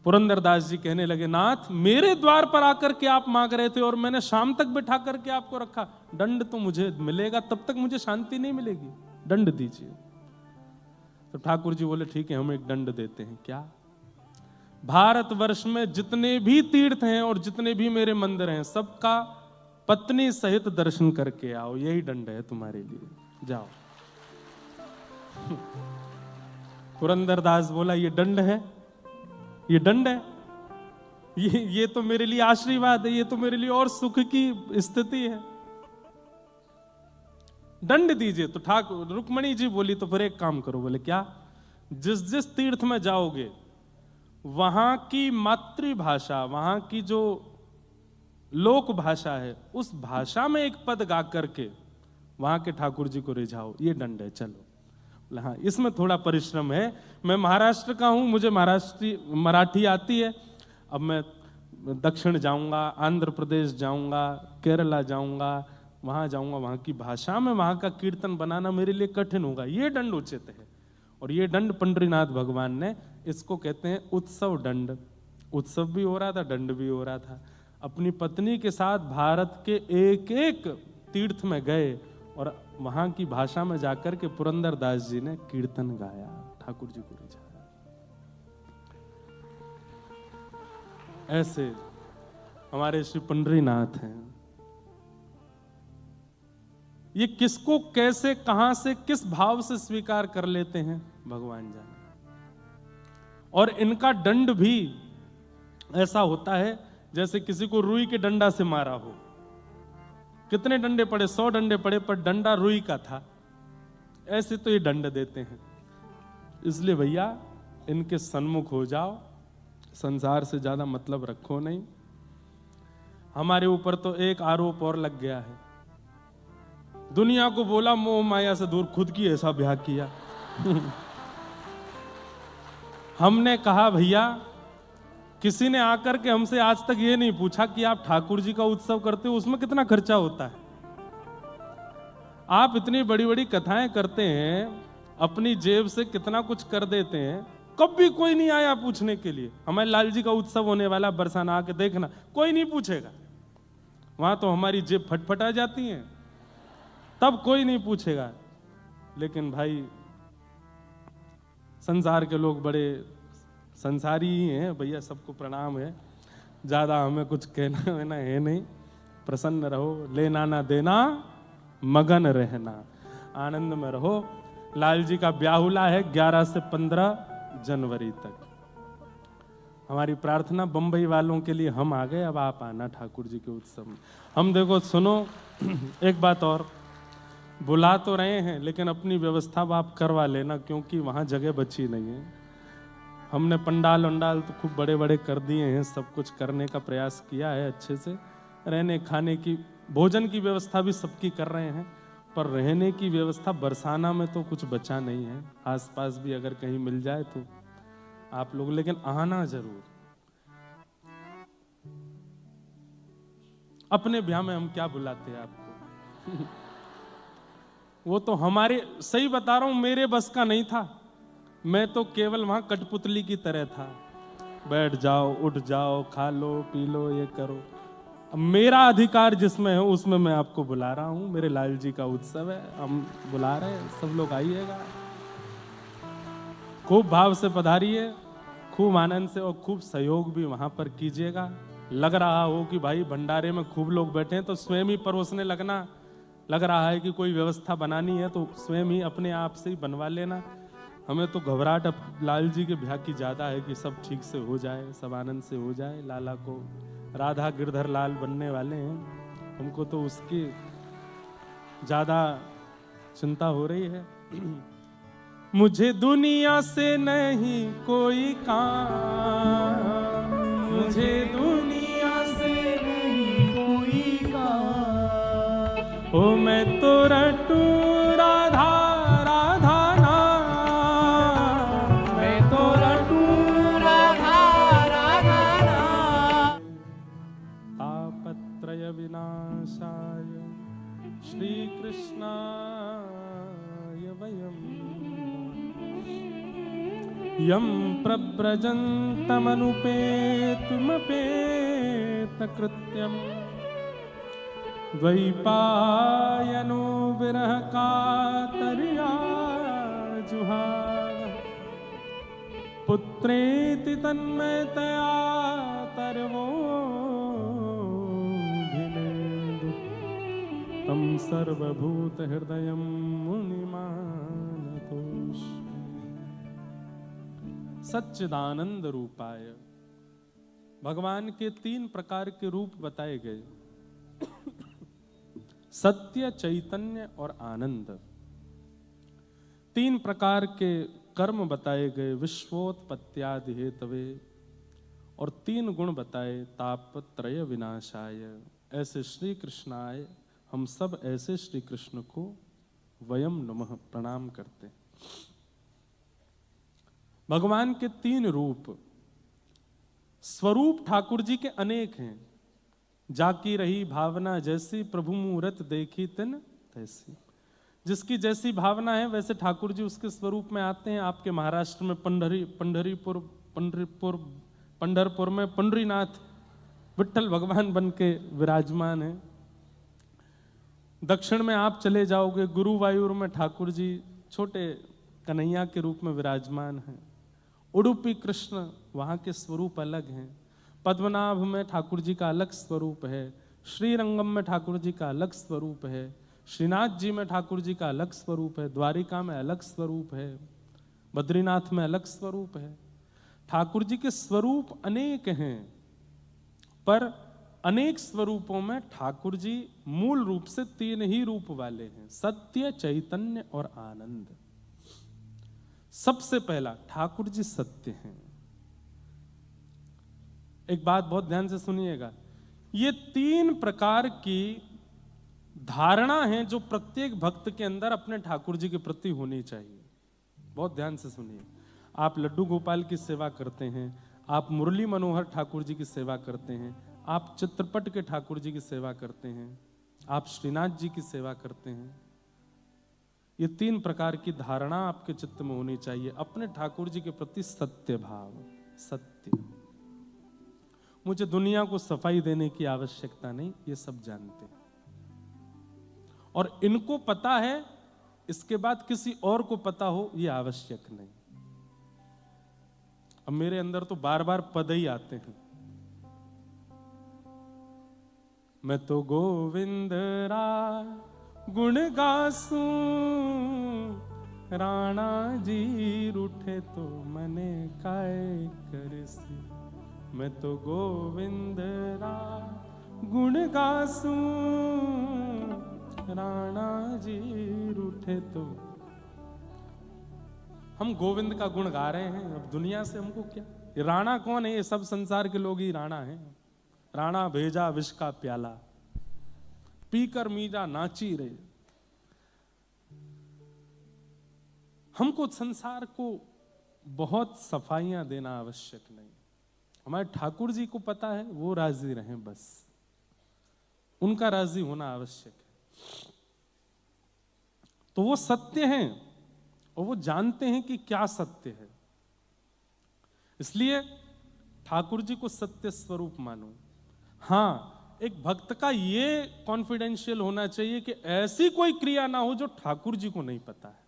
पुरंदरदास जी कहने लगे, नाथ मेरे द्वार पर आकर के आप मांग रहे थे और मैंने शाम तक बिठा करके आपको रखा, दंड तो मुझे मिलेगा, तब तक मुझे शांति नहीं मिलेगी, दंड दीजिए। तो ठाकुर जी बोले, ठीक है हम एक दंड देते हैं। क्या? भारतवर्ष में जितने भी तीर्थ हैं और जितने भी मेरे मंदिर हैं, सबका पत्नी सहित दर्शन करके आओ, यही दंड है तुम्हारे लिए, जाओ। पुरंदरदास बोला, ये दंड है? ये दंड है, ये तो मेरे लिए आशीर्वाद है, ये तो मेरे लिए और सुख की स्थिति है। दंड दीजिए। तो ठाकुर रुक्मणी जी बोली तो फिर एक काम करो। बोले क्या? जिस जिस तीर्थ में जाओगे वहां की मातृभाषा, वहां की जो लोक भाषा है, उस भाषा में एक पद गा करके वहां के ठाकुर जी को रिझाओ, ये दंड है। चलो। बोले हाँ, इसमें थोड़ा परिश्रम है, मैं महाराष्ट्र का हूं, मुझे मराठी आती है। अब मैं दक्षिण जाऊंगा, आंध्र प्रदेश जाऊंगा, केरला जाऊंगा, वहां जाऊंगा, वहां की भाषा में वहां का कीर्तन बनाना मेरे लिए कठिन होगा। ये दंड उचित है। और ये दंड पंडरीनाथ भगवान ने, इसको कहते हैं उत्सव दंड। उत्सव भी हो रहा था, दंड भी हो रहा था। अपनी पत्नी के साथ भारत के एक एक तीर्थ में गए और वहां की भाषा में जाकर के पुरंदर दास जी ने कीर्तन गाया, ठाकुर जी को रिझाया। ऐसे हमारे श्री पंडरीनाथ हैं। ये किसको कैसे, कहां से, किस भाव से स्वीकार कर लेते हैं भगवान जाने। और इनका दंड भी ऐसा होता है जैसे किसी को रुई के डंडा से मारा हो। कितने डंडे पड़े? 100 डंडे पड़े, पर डंडा रुई का था। ऐसे तो ये दंड देते हैं। इसलिए भैया इनके सन्मुख हो जाओ, संसार से ज्यादा मतलब रखो नहीं। हमारे ऊपर तो एक आरोप और लग गया है, दुनिया को बोला मोह माया से दूर, खुद की ऐसा ब्याह किया। हमने कहा भैया, किसी ने आकर के हमसे आज तक ये नहीं पूछा कि आप ठाकुर जी का उत्सव करते हो, उसमें कितना खर्चा होता है। आप इतनी बड़ी बड़ी कथाएं करते हैं, अपनी जेब से कितना कुछ कर देते हैं, कभी कोई नहीं आया पूछने के लिए। हमारे लाल जी का उत्सव होने वाला, बरसाना आके देखना, कोई नहीं पूछेगा। वहां तो हमारी जेब फटफटा जाती है, तब कोई नहीं पूछेगा। लेकिन भाई संसार के लोग बड़े संसारी ही हैं भैया, सबको प्रणाम है, ज्यादा हमें कुछ कहना वेना है नहीं। प्रसन्न रहो, लेना ना देना, मगन रहना, आनंद में रहो। लाल जी का ब्याहुला है 11 से 15 जनवरी तक। हमारी प्रार्थना बंबई वालों के लिए, हम आ गए, अब आप आना ठाकुर जी के उत्सव में। हम देखो सुनो, एक बात और, बुला तो रहे हैं लेकिन अपनी व्यवस्था आप करवा लेना, क्योंकि वहां जगह बची नहीं है। हमने पंडाल वंडाल तो खूब बड़े बड़े कर दिए हैं, सब कुछ करने का प्रयास किया है अच्छे से। रहने खाने की, भोजन की व्यवस्था भी सबकी कर रहे हैं, पर रहने की व्यवस्था बरसाना में तो कुछ बचा नहीं है। आसपास भी अगर कहीं मिल जाए तो आप लोग, लेकिन आना जरूर। अपने ब्याह में हम क्या बुलाते हैं आपको। वो तो हमारे, सही बता रहा हूं, मेरे बस का नहीं था। मैं तो केवल वहां कठपुतली की तरह था, बैठ जाओ, उठ जाओ, खा लो, पी लो, ये करो। अब मेरा अधिकार जिसमें है उसमें मैं आपको बुला रहा हूं। मेरे लाल जी का उत्सव है, हम बुला रहे हैं, सब लोग आइएगा। खूब भाव से पधारिए, खूब आनंद से, और खूब सहयोग भी वहां पर कीजिएगा। लग रहा हो कि भाई भंडारे में खूब लोग बैठे हैं तो स्वयं ही परोसने लगना। लग रहा है कि कोई व्यवस्था बनानी है तो स्वयं ही अपने आप से ही बनवा लेना। हमें तो घबराहट अब लाल जी के ब्याह की ज्यादा है कि सब ठीक से हो जाए, सब आनंद से हो जाए। लाला को राधा गिरधर लाल बनने वाले हैं, हमको तो उसकी ज्यादा चिंता हो रही है। मुझे दुनिया से नहीं कोई काम, मुझे दुनिया से नहीं कोई काम, ओ मैं तो रटू राधा राधा नाम, मैं तो रटू राधा राधा नाम। तापत्रय विनाशाय श्री कृष्णाय वयम् यं प्रव्रजन्तमनुपेतुमपेतकृत्यम् द्वैपायनो विरह कातर्या जुहाव पुत्रेति तन्मयतया तरवो भिनेन्दु तं सर्वभूत हृदयं मुनिमानतोऽस्मि। सच्चिदानंद रूपाय। भगवान के 3 प्रकार के रूप बताए गए, सत्य, चैतन्य और आनंद। 3 प्रकार के कर्म बताए गए, विश्वोत्पत्त्यादि हेतवे, और 3 गुण बताए, तापत्रय विनाशाय। ऐसे श्री कृष्णाय, हम सब ऐसे श्री कृष्ण को वयम नमः प्रणाम करते हैं। भगवान के 3 रूप, स्वरूप ठाकुर जी के अनेक हैं। जाकी रही भावना जैसी, प्रभु मूरत देखी तिन तैसी। जिसकी जैसी भावना है वैसे ठाकुर जी उसके स्वरूप में आते हैं। आपके महाराष्ट्र में पंढरपुर में पंडरीनाथ विट्ठल भगवान बन के विराजमान है। दक्षिण में आप चले जाओगे, गुरुवायूर में ठाकुर जी छोटे कन्हैया के रूप में विराजमान हैं। उडुपी कृष्ण, वहाँ के स्वरूप अलग हैं। पद्मनाभ में ठाकुर जी का अलग स्वरूप है। श्रीरंगम में ठाकुर जी का अलग स्वरूप है। श्रीनाथ जी में ठाकुर जी का अलग स्वरूप है। द्वारिका में अलग स्वरूप है। बद्रीनाथ में अलग स्वरूप है। ठाकुर जी के स्वरूप अनेक हैं, पर अनेक स्वरूपों में ठाकुर जी मूल रूप से 3 ही रूप वाले हैं, सत्य, चैतन्य और आनंद। सबसे पहला, ठाकुर जी सत्य हैं। एक बात बहुत ध्यान से सुनिएगा, ये 3 प्रकार की धारणा है जो प्रत्येक भक्त के अंदर अपने ठाकुर जी के प्रति होनी चाहिए। बहुत ध्यान से सुनिए। आप लड्डू गोपाल की सेवा करते हैं, आप मुरली मनोहर ठाकुर जी की सेवा करते हैं, आप चित्रपट के ठाकुर जी की सेवा करते हैं, आप श्रीनाथ जी की सेवा करते हैं। ये 3 प्रकार की धारणा आपके चित्त में होनी चाहिए। अपने ठाकुर जी के प्रति सत्य भाव, सत्य। मुझे दुनिया को सफाई देने की आवश्यकता नहीं, ये सब जानते हैं और इनको पता है। इसके बाद किसी और को पता हो ये आवश्यक नहीं। अब मेरे अंदर तो बार बार पद ही आते हैं। मैं तो गोविंद रा गुण गासूं, राणा जी रूठे तो मने काय करसी। मैं तो गोविंद रा गुण गासूं, राणा जी रूठे तो। हम गोविंद का गुण गा रहे हैं, अब दुनिया से हमको क्या। ये राणा कौन है? ये सब संसार के लोग ही राणा हैं। राणा भेजा विष का प्याला, पीकर मीरा नाची रहे। हमको संसार को बहुत सफाइयां देना आवश्यक नहीं। हमारे ठाकुर जी को पता है, वो राजी रहें, बस उनका राजी होना आवश्यक है। तो वो सत्य हैं और वो जानते हैं कि क्या सत्य है। इसलिए ठाकुर जी को सत्य स्वरूप मानो। हां, एक भक्त का ये कॉन्फिडेंशियल होना चाहिए कि ऐसी कोई क्रिया ना हो जो ठाकुर जी को नहीं पता है।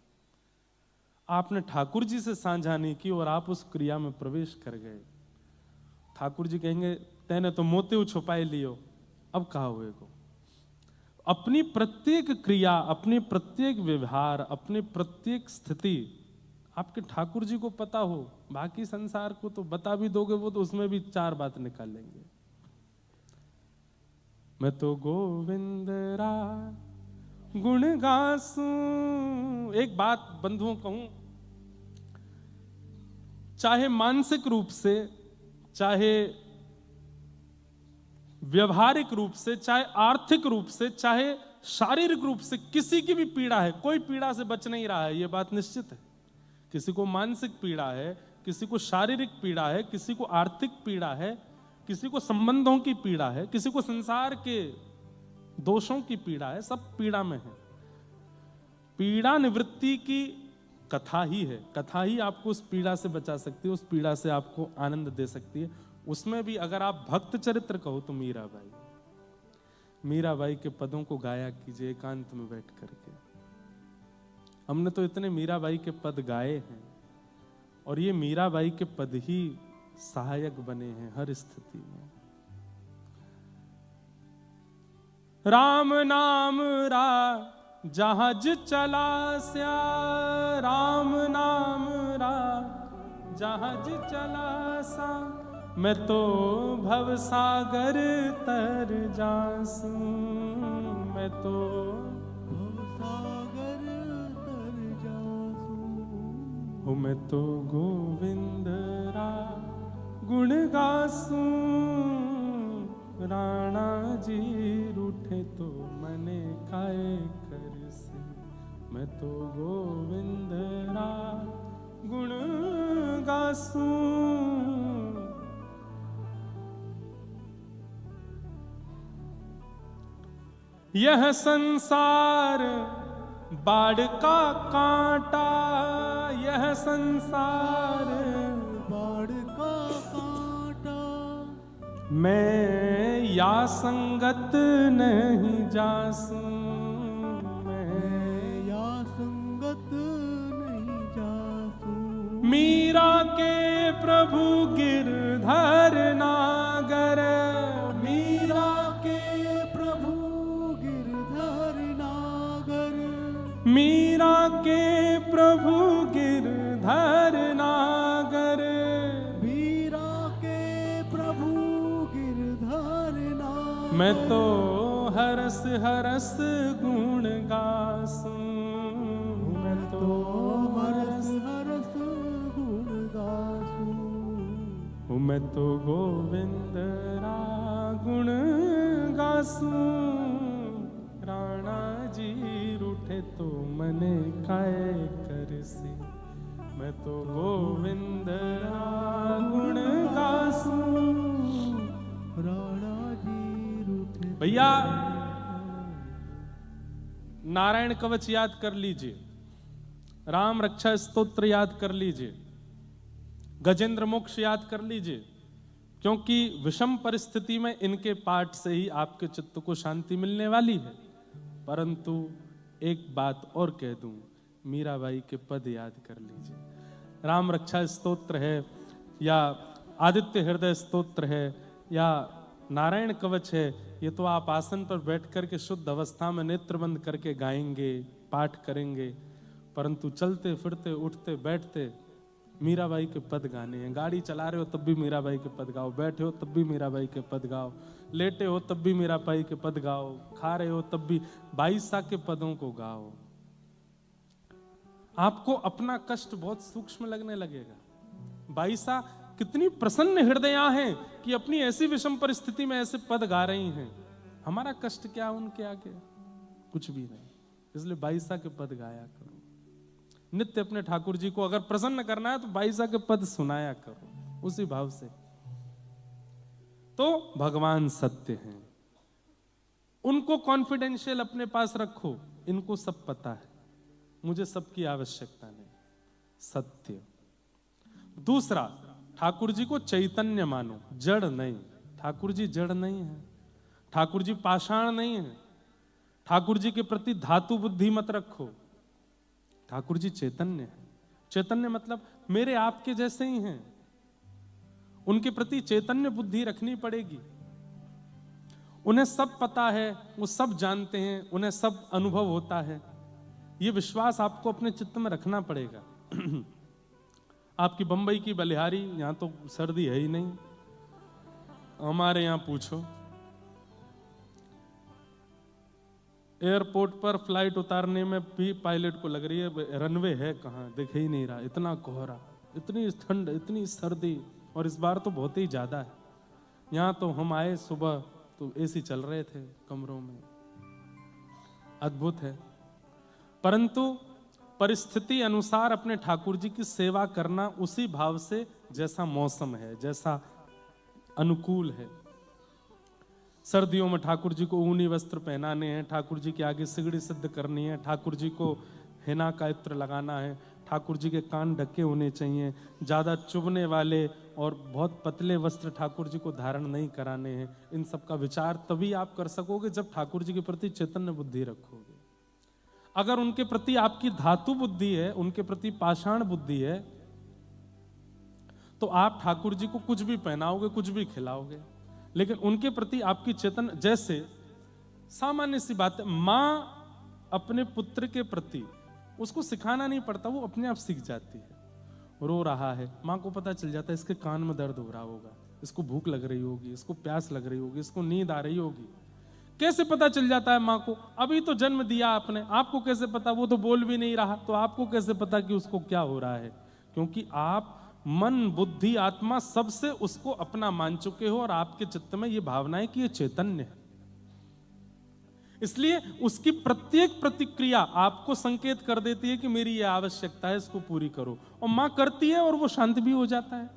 आपने ठाकुर जी से साझा नहीं की और आप उस क्रिया में प्रवेश कर गए, ठाकुर जी कहेंगे तैने तो मोती छुपाए लियो, अब कहा हुए को। अपनी प्रत्येक क्रिया, अपने प्रत्येक व्यवहार, अपने प्रत्येक स्थिति आपके ठाकुर जी को पता हो। बाकी संसार को तो बता भी दोगे, वो तो उसमें भी 4 बात निकाल लेंगे। मैं तो गोविंद रा गुण गासूं। एक बात बंधुओं कहूं, चाहे मानसिक रूप से, चाहे व्यवहारिक रूप से, चाहे आर्थिक रूप से, चाहे शारीरिक रूप से किसी की भी पीड़ा है, कोई पीड़ा से बच नहीं रहा है, यह बात निश्चित है। किसी को मानसिक पीड़ा है, किसी को शारीरिक पीड़ा है, किसी को आर्थिक पीड़ा है, किसी को संबंधों की पीड़ा है, किसी को संसार के दोषों की पीड़ा है। सब पीड़ा में है। पीड़ा निवृत्ति की कथा ही है। कथा ही आपको उस पीड़ा से बचा सकती है, उस पीड़ा से आपको आनंद दे सकती है। उसमें भी अगर आप भक्त चरित्र कहो तो मीराबाई के पदों को गाया कीजिए एकांत में बैठ करके। हमने तो इतने मीराबाई के पद गाए हैं और ये मीराबाई के पद ही सहायक बने हैं हर स्थिति में। राम नाम रा जहाज चला स्या, राम नाम रा जहाज चला सा, मैं तो भव सागर तर जासू, मैं तो भव सागर तर जासू। हो मैं तो गोविंद रा गुण गासू, राणा जी रूठे तो मने काए कर से, मैं तो गोविंद रा गुण गासू। यह संसार बाढ़ का कांटा, यह संसार बाढ़ का कांटा, मैं या संगत नहीं जासू, मैं या संगत नहीं जासू। मीरा के प्रभु गिरधर नागर, मीरा के प्रभु गिरधर नागर, मीरा के प्रभु गिरधर नागर, मीरा के प्रभु गिरधर नागर। मैं तो हरस हरस गुण गासू, मैं तो हरस हरस गुण गासू। मैं तो गोविंद रा गुण गासू, राणा जी रूठे तो मने काए करसी, मैं तो गोविंद रा गुण गासू। राणा जी रूठे। भैया नारायण कवच याद कर लीजिए, राम रक्षा स्तोत्र याद कर लीजिए, गजेंद्र मोक्ष याद कर लीजिए, क्योंकि विषम परिस्थिति में इनके पाठ से ही आपके चित्त को शांति मिलने वाली है। परंतु एक बात और कह दूं, मीराबाई के पद याद कर लीजिए। राम रक्षा स्तोत्र है या आदित्य हृदय स्तोत्र है या नारायण कवच है, ये तो आप आसन पर बैठ करके शुद्ध अवस्था में नेत्र बंद करके गाएंगे, पाठ करेंगे। परंतु चलते फिरते उठते बैठते मीराबाई के पद गाने हैं। गाड़ी चला रहे हो तब भी मीराबाई के पद गाओ, बैठे हो तब भी मीराबाई के पद गाओ, लेटे हो तब भी मीराबाई के पद गाओ, खा रहे हो तब भी 22 के पदों को गाओ। आपको अपना कष्ट बहुत सूक्ष्म लगने लगेगा। 22 कितनी प्रसन्न हृदया हैं कि अपनी ऐसी विषम परिस्थिति में ऐसे पद गा रही हैं। हमारा कष्ट क्या उनके आगे, कुछ भी नहीं। इसलिए 22 के पद गाया करो। नित्य अपने ठाकुर जी को अगर प्रसन्न करना है तो 22 के पद सुनाया करो उसी भाव से। तो भगवान सत्य हैं, उनको कॉन्फिडेंशियल अपने पास रखो। इनको सब पता है, मुझे सबकी आवश्यकता नहीं। सत्य। दूसरा, ठाकुर जी को चैतन्य मानो, जड़ नहीं। ठाकुर जी जड़ नहीं है, ठाकुर जी पाषाण नहीं है। ठाकुर जी के प्रति धातु बुद्धि मत रखो। ठाकुर जी चैतन्य है। चैतन्य मतलब मेरे आपके जैसे ही हैं। उनके प्रति चैतन्य बुद्धि रखनी पड़ेगी। उन्हें सब पता है, वो सब जानते हैं, उन्हें सब अनुभव होता है। ये विश्वास आपको अपने चित्त में रखना पड़ेगा। आपकी बंबई की बलिहारी, यहां तो सर्दी है ही नहीं। हमारे यहां पूछो, एयरपोर्ट पर फ्लाइट उतारने में भी पायलट को लग रही है रनवे है कहाँ, दिख ही नहीं रहा। इतना कोहरा, इतनी ठंड, इतनी सर्दी, और इस बार तो बहुत ही ज्यादा है। यहाँ तो हम आए सुबह तो एसी चल रहे थे कमरों में, अद्भुत है। परंतु परिस्थिति अनुसार अपने ठाकुर जी की सेवा करना उसी भाव से, जैसा मौसम है, जैसा अनुकूल है। सर्दियों में ठाकुर जी को ऊनी वस्त्र पहनाने हैं, ठाकुर जी के आगे सिगड़ी सिद्ध करनी है, ठाकुर जी को हेना का इत्र लगाना है, ठाकुर जी के कान ढके होने चाहिए, ज़्यादा चुभने वाले और बहुत पतले वस्त्र ठाकुर जी को धारण नहीं कराने हैं। इन सब का विचार तभी आप कर सकोगे जब ठाकुर जी के प्रति चैतन्य बुद्धि रखोगे। अगर उनके प्रति आपकी धातु बुद्धि है, उनके प्रति पाषाण बुद्धि है, तो आप ठाकुर जी को कुछ भी पहनाओगे, कुछ भी खिलाओगे। लेकिन उनके प्रति आपकी चेतन, जैसे सामान्य सी बात है, माँ अपने पुत्र के प्रति, उसको सिखाना नहीं पड़ता, वो अपने आप सीख जाती है। रो रहा है, माँ को पता चल जाता है इसके कान में दर्द हो रहा होगा, इसको भूख लग रही होगी, इसको प्यास लग रही होगी, इसको नींद आ रही होगी। कैसे पता चल जाता है माँ को? अभी तो जन्म दिया आपने, आपको कैसे पता? वो तो बोल भी नहीं रहा, तो आपको कैसे पता कि उसको क्या हो रहा है? क्योंकि आप मन, बुद्धि, आत्मा सबसे उसको अपना मान चुके हो और आपके चित्त में ये भावना है कि ये चैतन्य है। इसलिए उसकी प्रत्येक प्रतिक्रिया आपको संकेत कर देती है कि मेरी ये आवश्यकता है, इसको पूरी करो। और मां करती है और वो शांत भी हो जाता है।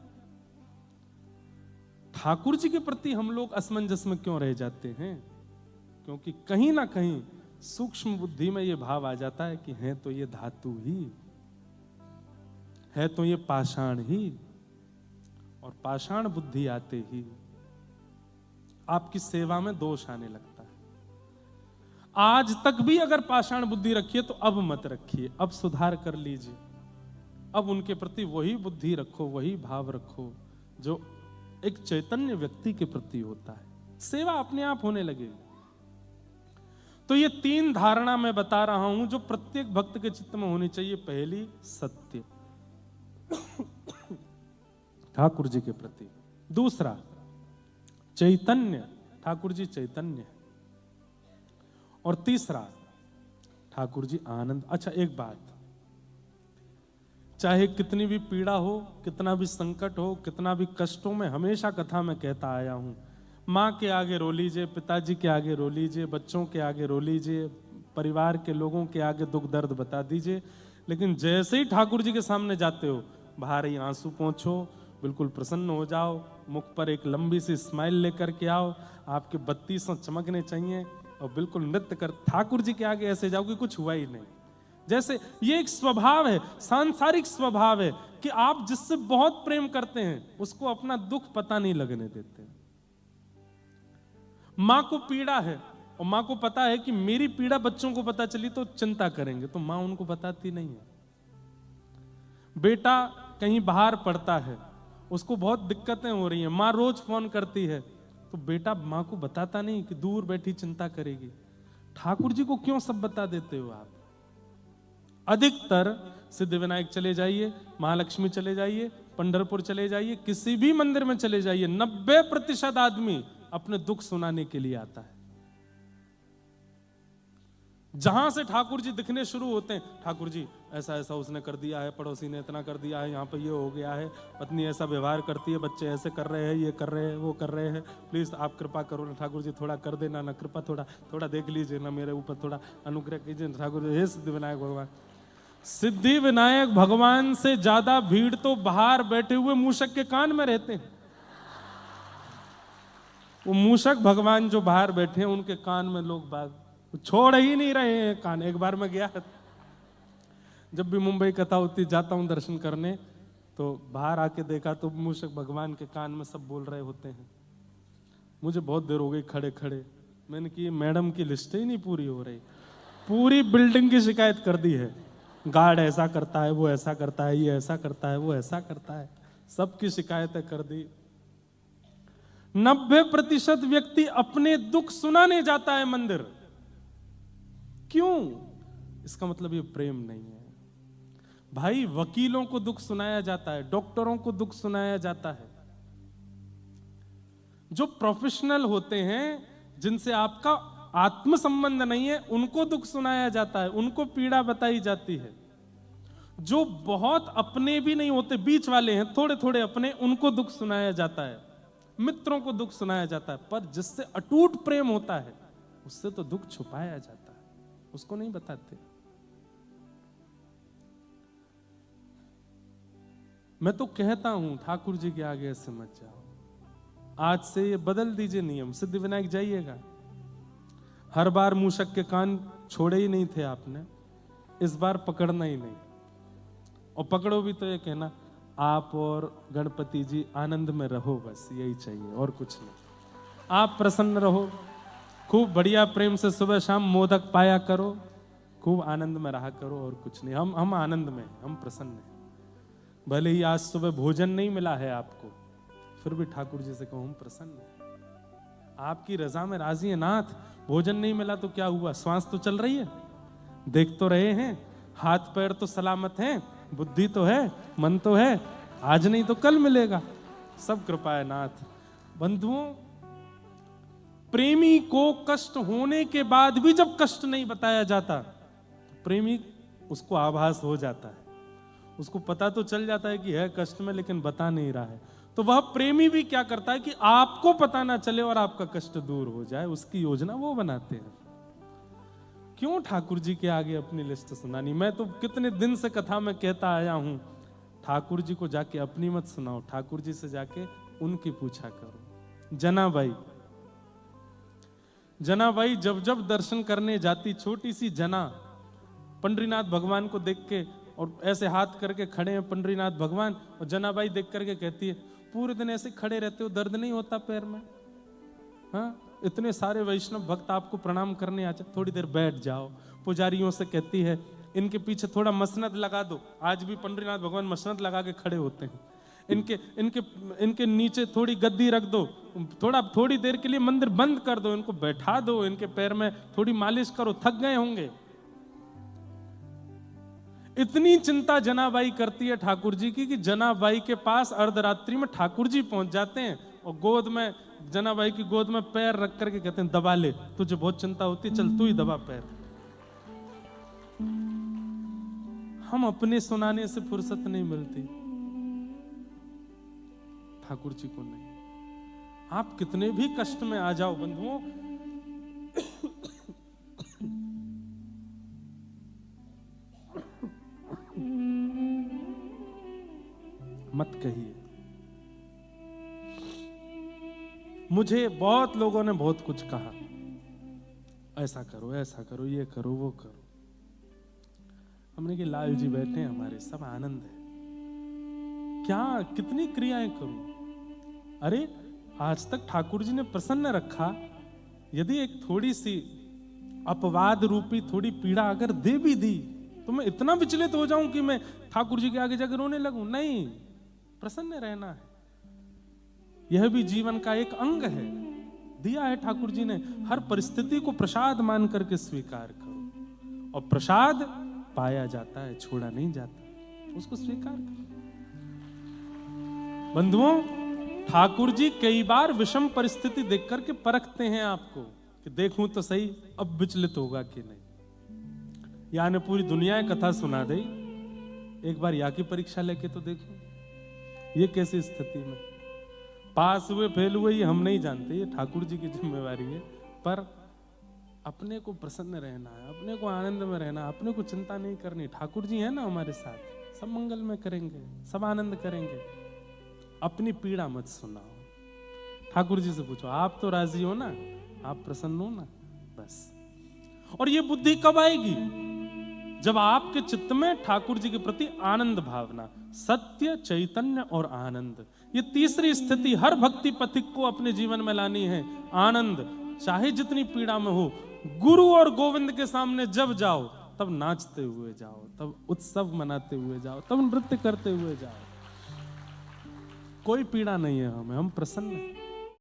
ठाकुर जी के प्रति हम लोग असमंजस में क्यों रह जाते हैं? क्योंकि कहीं ना कहीं सूक्ष्म बुद्धि में ये भाव आ जाता है कि है तो ये धातु ही, है तो ये पाषाण ही, और पाषाण बुद्धि आते ही आपकी सेवा में दोष आने लगता है। आज तक भी अगर पाषाण बुद्धि रखिए तो अब मत रखिए, अब सुधार कर लीजिए। अब उनके प्रति वही बुद्धि रखो, वही भाव रखो जो एक चैतन्य व्यक्ति के प्रति होता है। सेवा अपने आप होने लगेगी। तो ये 3 धारणा मैं बता रहा हूं जो प्रत्येक भक्त के चित्त में होनी चाहिए। पहली, सत्य ठाकुर जी के प्रति। दूसरा, चैतन्य, ठाकुर जी चैतन्य है। और तीसरा, ठाकुर जी आनंद। अच्छा, एक बात, चाहे कितनी भी पीड़ा हो, कितना भी संकट हो, कितना भी कष्ट हो, मैं हमेशा कथा में कहता आया हूं, माँ के आगे रो लीजिए, पिताजी के आगे रो लीजिए, बच्चों के आगे रो लीजिए, परिवार के लोगों के आगे दुख दर्द बता दीजिए, लेकिन जैसे ही ठाकुर जी के सामने जाते हो, बाहर ही आंसू पोंछो, बिल्कुल प्रसन्न हो जाओ, मुख पर एक लंबी सी स्माइल लेकर के आओ, आपके 32 चमकने चाहिए और बिल्कुल नृत्य कर ठाकुर जी के आगे ऐसे जाओ कि कुछ हुआ ही नहीं। जैसे ये एक स्वभाव है, सांसारिक स्वभाव है कि आप जिससे बहुत प्रेम करते हैं उसको अपना दुख पता नहीं लगने देते। मां को पीड़ा है और मां को पता है कि मेरी पीड़ा बच्चों को पता चली तो चिंता करेंगे, तो मां उनको बताती नहीं है। बेटा कहीं बाहर पड़ता है, उसको बहुत दिक्कतें हो रही हैं, मां रोज फोन करती है, तो बेटा मां को बताता नहीं कि दूर बैठी चिंता करेगी। ठाकुर जी को क्यों सब बता देते हो आप? अधिकतर सिद्धिविनायक चले जाइए, महालक्ष्मी चले जाइए, पंढरपुर चले जाइए, किसी भी मंदिर में चले जाइए, 90% आदमी अपने दुख सुनाने के लिए आता है। जहां से ठाकुर जी दिखने शुरू होते हैं, ठाकुर जी ऐसा ऐसा उसने कर दिया है, पड़ोसी ने इतना कर दिया है, यहाँ पे ये हो गया है, पत्नी ऐसा व्यवहार करती है, बच्चे ऐसे कर रहे हैं, ये कर रहे हैं, वो कर रहे हैं, प्लीज आप कृपा करो ना ठाकुर जी, थोड़ा कर देना ना, कृपा थोड़ा थोड़ा देख लीजिए ना, मेरे ऊपर थोड़ा अनुग्रह कीजिए ठाकुर जी। हे सिद्धिविनायक भगवान, सिद्धिविनायक भगवान से ज्यादा भीड़ तो बाहर बैठे हुए मूषक के कान में रहते हैं। वो मूषक भगवान जो बाहर बैठे हैं उनके कान में लोग बात छोड़ ही नहीं रहे हैं कान। एक बार मैं गया, जब भी मुंबई कथा होती जाता हूं दर्शन करने, तो बाहर आके देखा तो मूषक भगवान के कान में सब बोल रहे होते हैं। मुझे बहुत देर हो गई खड़े खड़े, मैंने कि मैडम की लिस्ट ही नहीं पूरी हो रही, पूरी बिल्डिंग की शिकायत कर दी है, गार्ड ऐसा करता है, वो ऐसा करता है, ये ऐसा करता है, वो ऐसा करता है, सबकी शिकायतें कर दी। 90% व्यक्ति अपने दुख सुनाने जाता है मंदिर। क्यों? इसका मतलब ये प्रेम नहीं है भाई। वकीलों को दुख सुनाया जाता है, डॉक्टरों को दुख सुनाया जाता है, जो प्रोफेशनल होते हैं, जिनसे आपका आत्म संबंध नहीं है, उनको दुख सुनाया जाता है, उनको पीड़ा बताई जाती है। जो बहुत अपने भी नहीं होते, बीच वाले हैं, थोड़े थोड़े अपने, उनको दुख सुनाया जाता है, मित्रों को दुख सुनाया जाता है। पर जिससे अटूट प्रेम होता है उससे तो दुख छुपाया जाता है, उसको नहीं बताते। मैं तो कहता हूं ठाकुर जी के आगे ऐसे मत जाओ। आज से ये बदल दीजिए नियम। सिद्धिविनायक जाइएगा, हर बार मूषक के कान छोड़े ही नहीं थे आपने, इस बार पकड़ना ही नहीं, और पकड़ो भी तो ये कहना आप और गणपति जी आनंद में रहो, बस यही चाहिए और कुछ नहीं। आप प्रसन्न रहो, खूब बढ़िया प्रेम से सुबह शाम मोदक पाया करो, खूब आनंद में रहा करो, और कुछ नहीं। हम आनंद में, हम प्रसन्न हैं। भले ही आज सुबह भोजन नहीं मिला है आपको, फिर भी ठाकुर जी से कहो हम प्रसन्न हैं, आपकी रजा में राजी है नाथ। भोजन नहीं मिला तो क्या हुआ, श्वास तो चल रही है, देख तो रहे हैं, हाथ पैर तो सलामत हैं, बुद्धि तो है, मन तो है, आज नहीं तो कल मिलेगा। सब कृपा है नाथ। बंधुओं, प्रेमी को कष्ट होने के बाद भी जब कष्ट नहीं बताया जाता, प्रेमी उसको आभास हो जाता है, उसको पता तो चल जाता है कि है कष्ट में, लेकिन बता नहीं रहा है। तो वह प्रेमी भी क्या करता है कि आपको पता ना चले और आपका कष्ट दूर हो जाए, उसकी योजना वो बनाते हैं। क्यों ठाकुर जी के आगे अपनी लिस्ट सुनानी? मैं तो कितने दिन से कथा में कहता आया हूं, ठाकुर जी को जाके अपनी मत सुनाओ, ठाकुर जी से जाके उनकी पूछा करो। जनाबाई जब जब दर्शन करने जाती, छोटी सी जना पंडरीनाथ भगवान को देख के और ऐसे हाथ करके खड़े हैं पंडरीनाथ भगवान, और जनाबाई देख करके कहती है, पूरे दिन ऐसे खड़े रहते हो, दर्द नहीं होता पैर में? हाँ, इतने सारे वैष्णव भक्त आपको प्रणाम करने आ जाते, थोड़ी देर बैठ जाओ। पुजारियों से कहती है, इनके पीछे थोड़ा मसनद लगा दो। आज भी पंडरीनाथ भगवान मसनद लगा के खड़े होते हैं। इनके नीचे थोड़ी गद्दी रख दो, थोड़ी देर के लिए मंदिर बंद कर दो, इनको बैठा दो, इनके पैर में थोड़ी मालिश करो, थक गए होंगे। इतनी चिंता जनाबाई करती है ठाकुर जी की कि जनाबाई के पास अर्धरात्रि में ठाकुर जी पहुंच जाते हैं और गोद में, जनाबाई की गोद में पैर रख करके कहते हैं, दबा ले, तुझे बहुत चिंता होती, चल तू ही दबा पैर। हम अपने सुनाने से फुर्सत नहीं मिलती, ठाकुर जी को नहीं। आप कितने भी कष्ट में आ जाओ बंधुओं, मत कहिए। मुझे बहुत लोगों ने बहुत कुछ कहा, ऐसा करो, ऐसा करो, ये करो, वो करो। हमने कि लाल जी बैठे हैं हमारे, सब आनंद है, क्या कितनी क्रियाएं करूं? अरे आज तक ठाकुर जी ने प्रसन्न रखा, यदि एक थोड़ी सी अपवाद रूपी थोड़ी पीड़ा अगर दे भी दी तो मैं इतना विचलित हो जाऊं कि मैं ठाकुर जी के आगे जाकर रोने लगूं? नहीं, प्रसन्न रहना है, यह भी जीवन का एक अंग है, दिया है ठाकुर जी ने। हर परिस्थिति को प्रसाद मान करके स्वीकार करो, और प्रसाद पाया जाता है, छोड़ा नहीं जाता, उसको स्वीकार करो। बंधुओं, ठाकुर जी कई बार विषम परिस्थिति देख करके परखते हैं आपको कि देखूं तो सही अब विचलित होगा कि नहीं। यानी पूरी दुनिया कथा सुना दे, एक बार या की परीक्षा लेके तो देखो, ये कैसी स्थिति में पास हुए फेल हुए ये हम नहीं जानते, ये ठाकुर जी की जिम्मेवारी है। पर अपने को प्रसन्न रहना है, अपने को आनंद में रहना, अपने को चिंता नहीं करनी। ठाकुर जी है ना हमारे साथ, सब मंगल में करेंगे, सब आनंद करेंगे। अपनी पीड़ा मत सुनाओ, ठाकुर जी से पूछो, आप तो राजी हो ना, आप प्रसन्न हो ना, बस। और ये बुद्धि कब आएगी? जब आपके चित्त में ठाकुर जी के प्रति आनंद भावना, सत्य, चैतन्य और आनंद, ये तीसरी स्थिति हर भक्ति पथिक को अपने जीवन में लानी है। आनंद, चाहे जितनी पीड़ा में हो, गुरु और गोविंद के सामने जब जाओ तब नाचते हुए जाओ, तब उत्सव मनाते हुए जाओ, तब नृत्य करते हुए जाओ। कोई पीड़ा नहीं है हमें, हम प्रसन्न हैं।